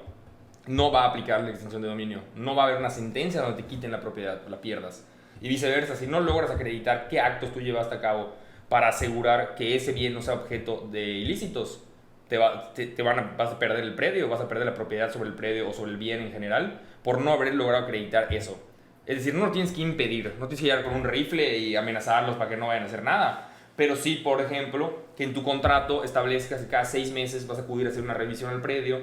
no va a aplicar la extinción de dominio, no va a haber una sentencia donde te quiten la propiedad, la pierdas. Y viceversa, si no logras acreditar qué actos tú llevaste a cabo para asegurar que ese bien no sea objeto de ilícitos, vas a perder el predio, vas a perder la propiedad sobre el predio o sobre el bien en general por no haber logrado acreditar eso. Es decir, no lo tienes que impedir, no tienes que llegar con un rifle y amenazarlos para que no vayan a hacer nada. Pero sí, por ejemplo, que en tu contrato establezcas que cada 6 meses vas a acudir a hacer una revisión al predio,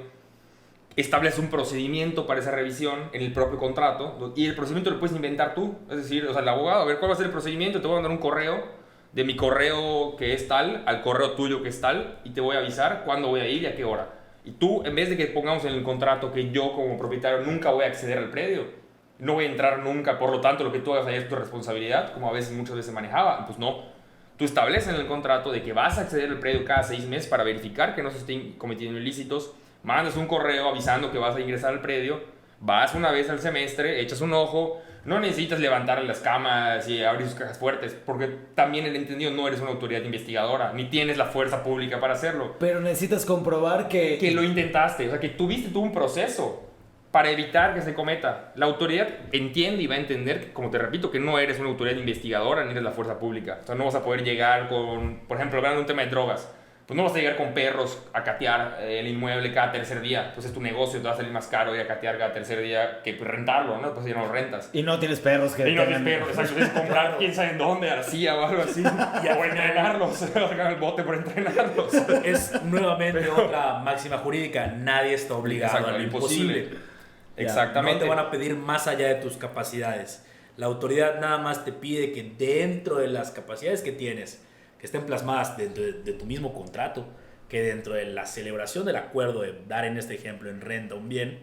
estableces un procedimiento para esa revisión en el propio contrato y el procedimiento lo puedes inventar tú. Es decir, o sea, el abogado, a ver cuál va a ser el procedimiento, te voy a mandar un correo de mi correo que es tal al correo tuyo que es tal y te voy a avisar cuándo voy a ir y a qué hora. Y tú, en vez de que pongamos en el contrato que yo como propietario nunca voy a acceder al predio, no voy a entrar nunca, por lo tanto lo que tú hagas ahí es tu responsabilidad, como a veces muchas veces manejaba. Pues no, tú estableces en el contrato de que vas a acceder al predio cada 6 meses para verificar que no se estén cometiendo ilícitos, mandas un correo avisando que vas a ingresar al predio, vas una vez al semestre, echas un ojo, no necesitas levantar las camas y abrir sus cajas fuertes, porque también el entendido no eres una autoridad investigadora, ni tienes la fuerza pública para hacerlo. Pero necesitas comprobar que lo intentaste, o sea, que tuviste tú un proceso para evitar que se cometa. La autoridad entiende y va a entender, que, como te repito, que no eres una autoridad investigadora ni eres la fuerza pública. O sea, no vas a poder llegar con, por ejemplo, hablando de un tema de drogas, pues no vas a llegar con perros a catear el inmueble cada tercer día. Entonces tu negocio te va a salir más caro ir a catear cada tercer día que pues, rentarlo, ¿no? Pues ya no lo rentas. Y no tienes perros que... Y no tienes perros, exacto. Es comprar quién sabe en dónde, a la CIA o algo así. O entrenarlos. Sacar el bote por entrenarlos. Es nuevamente otra máxima jurídica. Nadie está obligado a lo imposible. Exactamente. No te van a pedir más allá de tus capacidades. La autoridad nada más te pide que dentro de las capacidades que tienes, que estén plasmadas dentro de tu mismo contrato, que dentro de la celebración del acuerdo de dar en este ejemplo en renta un bien,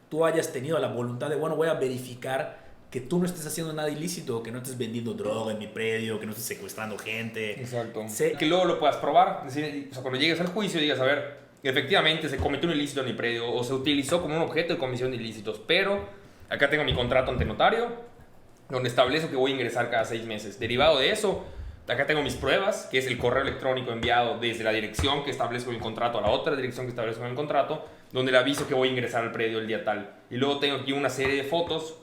tú hayas tenido la voluntad de, bueno, voy a verificar que tú no estés haciendo nada ilícito, que no estés vendiendo droga en mi predio, que no estés secuestrando gente. Exacto. Que luego lo puedas probar. Es decir, o sea, cuando llegues al juicio digas, a ver, efectivamente se cometió un ilícito en mi predio o se utilizó como un objeto de comisión de ilícitos, pero acá tengo mi contrato ante notario donde establezco que voy a ingresar cada 6 meses. Derivado de eso, acá tengo mis pruebas, que es el correo electrónico enviado desde la dirección que establezco en el contrato a la otra dirección que establezco en el contrato, donde le aviso que voy a ingresar al predio el día tal. Y luego tengo aquí una serie de fotos,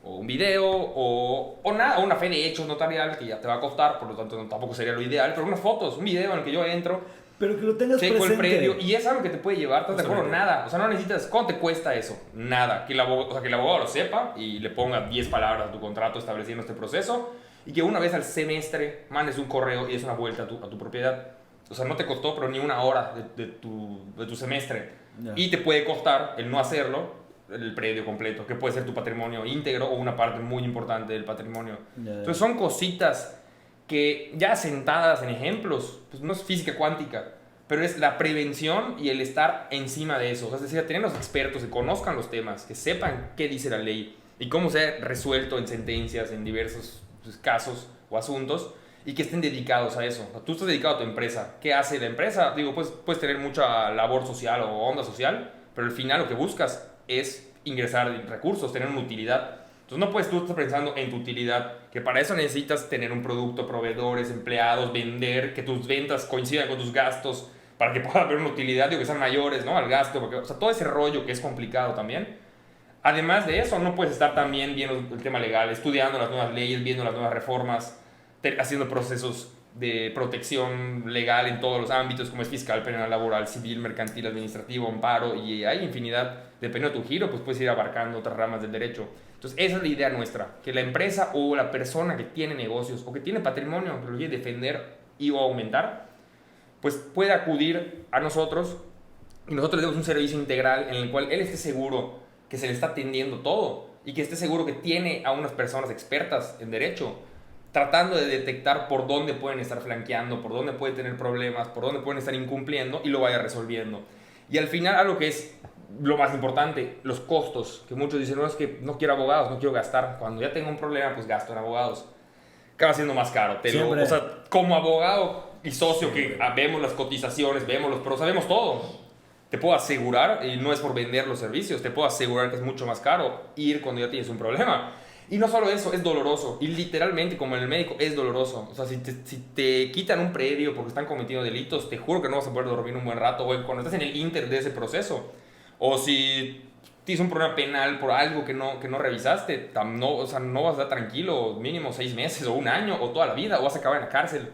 o un video, o nada, una fe de hechos notarial, que ya te va a costar, por lo tanto tampoco sería lo ideal, pero unas fotos, un video en el que yo entro, pero que lo tengas checo presente. el predio, y es algo que te puede llevar, ¿estás de acuerdo? Nada, o sea, no necesitas, ¿cuánto te cuesta eso? Nada, que el abogado lo sepa y le ponga 10 palabras a tu contrato estableciendo este proceso, y que una vez al semestre mandes un correo y des una vuelta a tu propiedad. O sea, no te costó pero ni una hora de tu semestre. Yeah. Y te puede costar el no hacerlo, el predio completo, que puede ser tu patrimonio íntegro o una parte muy importante del patrimonio. Yeah. Entonces son cositas que ya sentadas en ejemplos, pues no es física cuántica, pero es la prevención y el estar encima de eso. O sea, es decir, tener los expertos que conozcan los temas, que sepan qué dice la ley y cómo se ha resuelto en sentencias, en diversos casos o asuntos, y que estén dedicados a eso. O sea, tú estás dedicado a tu empresa. ¿Qué hace la empresa? Digo, pues puedes tener mucha labor social o onda social, pero al final lo que buscas es ingresar recursos, tener una utilidad. Entonces no puedes tú estar pensando en tu utilidad, que para eso necesitas tener un producto, proveedores, empleados, vender, que tus ventas coincidan con tus gastos, para que pueda haber una utilidad, digo, que sean mayores, ¿no? Al gasto, porque, o sea, todo ese rollo que es complicado también. Además de eso, no puedes estar también viendo el tema legal, estudiando las nuevas leyes, viendo las nuevas reformas, haciendo procesos de protección legal en todos los ámbitos, como es fiscal, penal, laboral, civil, mercantil, administrativo, amparo, y hay infinidad. Dependiendo de tu giro, pues puedes ir abarcando otras ramas del derecho. Entonces, esa es la idea nuestra, que la empresa o la persona que tiene negocios o que tiene patrimonio, que lo quiere defender y o aumentar, pues puede acudir a nosotros y nosotros le damos un servicio integral en el cual él esté seguro que se le está atendiendo todo y que esté seguro que tiene a unas personas expertas en derecho tratando de detectar por dónde pueden estar flanqueando, por dónde pueden tener problemas, por dónde pueden estar incumpliendo y lo vaya resolviendo. Y al final, algo que es lo más importante, los costos, que muchos dicen, no, es que no quiero abogados, no quiero gastar. Cuando ya tengo un problema, pues gasto en abogados. Acaba siendo más caro. O sea, como abogado y socio que vemos las cotizaciones, vemos los pros, sabemos todo. Te puedo asegurar, y no es por vender los servicios, te puedo asegurar que es mucho más caro ir cuando ya tienes un problema. Y no solo eso, es doloroso. Y literalmente, como en el médico, es doloroso. O sea, si te quitan un predio porque están cometiendo delitos, te juro que no vas a poder dormir un buen rato, güey, cuando estás en el inter de ese proceso. O si tienes un problema penal por algo que no revisaste, o sea, no vas a estar tranquilo mínimo 6 meses o un año o toda la vida, o vas a acabar en la cárcel.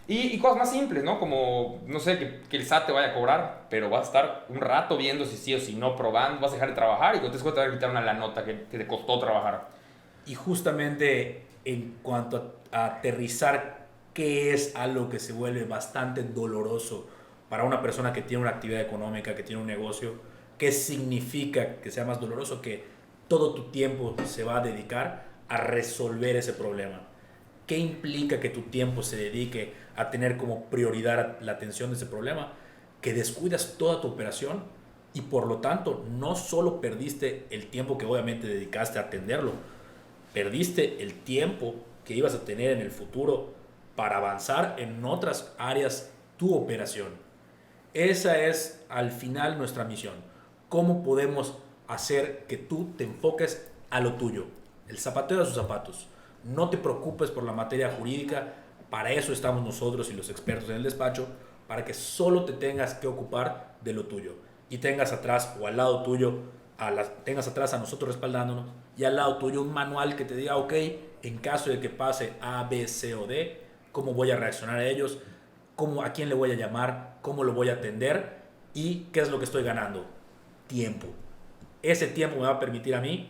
Y cosas más simples, ¿no? Como, no sé, que el SAT te vaya a cobrar, pero vas a estar un rato viendo si sí o si no, probando, vas a dejar de trabajar y cuando te vas a quitar una la nota que te costó trabajar. Y justamente en cuanto a aterrizar, ¿qué es algo que se vuelve bastante doloroso para una persona que tiene una actividad económica, que tiene un negocio? ¿Qué significa que sea más doloroso? Que todo tu tiempo se va a dedicar a resolver ese problema. ¿Qué implica que tu tiempo se dedique a tener como prioridad la atención de ese problema? Que descuidas toda tu operación Y por lo tanto, no solo perdiste el tiempo que obviamente dedicaste a atenderlo, perdiste el tiempo que ibas a tener en el futuro para avanzar en otras áreas tu operación. Esa es al final nuestra misión. ¿Cómo podemos hacer que tú te enfoques a lo tuyo? El zapatero a sus zapatos. No te preocupes por la materia jurídica. Para eso estamos nosotros y los expertos en el despacho, para que solo te tengas que ocupar de lo tuyo. Y tengas atrás o al lado tuyo, tengas atrás a nosotros respaldándonos, y al lado tuyo un manual que te diga, ok, en caso de que pase A, B, C o D, cómo voy a reaccionar a ellos, a quién le voy a llamar, cómo lo voy a atender y qué es lo que estoy ganando. Tiempo. Ese tiempo me va a permitir a mí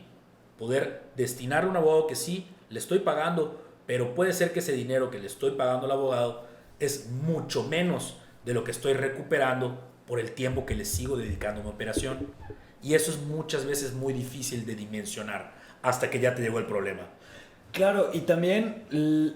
poder destinar a un abogado que sí le estoy pagando, pero puede ser que ese dinero que le estoy pagando al abogado es mucho menos de lo que estoy recuperando por el tiempo que le sigo dedicando a una operación. Y eso es muchas veces muy difícil de dimensionar hasta que ya te llegó el problema. Claro, y también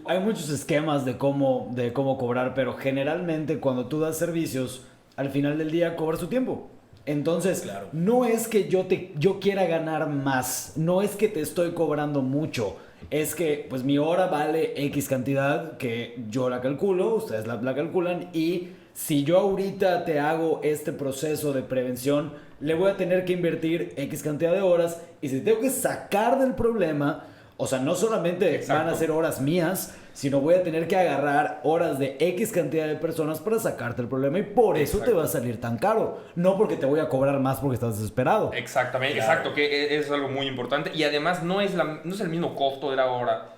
hay muchos esquemas de cómo cobrar, pero generalmente cuando tú das servicios, al final del día cobras tu tiempo. Entonces, claro, no es que yo quiera ganar más, no es que te estoy cobrando mucho, es que pues mi hora vale X cantidad que yo la calculo, ustedes la calculan, y si yo ahorita te hago este proceso de prevención, le voy a tener que invertir X cantidad de horas, y si tengo que sacar del problema, o sea, no solamente Exacto. van a ser horas mías, sino voy a tener que agarrar horas de X cantidad de personas para sacarte el problema, y por eso Exacto. te va a salir tan caro. No porque te voy a cobrar más porque estás desesperado. Exactamente, Claro. exacto, que es algo muy importante. Y además no es el mismo costo de la hora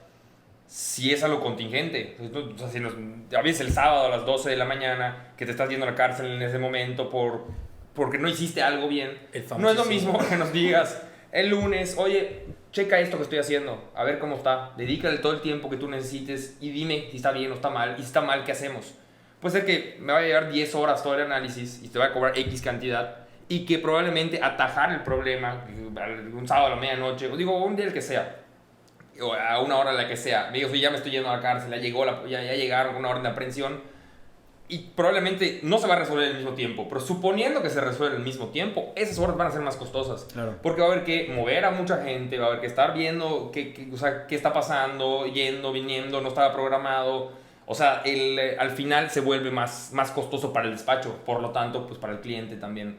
si es algo contingente. O sea, a veces el sábado a las 12 de la mañana que te estás yendo a la cárcel en ese momento porque no hiciste algo bien. No es lo mismo que nos digas el lunes, oye, checa esto que estoy haciendo, a ver cómo está, dedícale todo el tiempo que tú necesites y dime si está bien o está mal, y si está mal, ¿qué hacemos? Puede ser que me va a llevar 10 horas todo el análisis y te va a cobrar X cantidad, y que probablemente atajar el problema un sábado a la medianoche, o digo, un día el que sea, o a una hora la que sea, me digo, ya me estoy yendo a la cárcel, ya llegaron una orden de aprehensión, y probablemente no se va a resolver al mismo tiempo, pero suponiendo que se resuelve al mismo tiempo, esas horas van a ser más costosas. Claro. Porque va a haber que mover a mucha gente, va a haber que estar viendo qué está pasando, yendo, viniendo, no estaba programado. O sea, al final se vuelve más costoso para el despacho, por lo tanto, pues para el cliente también.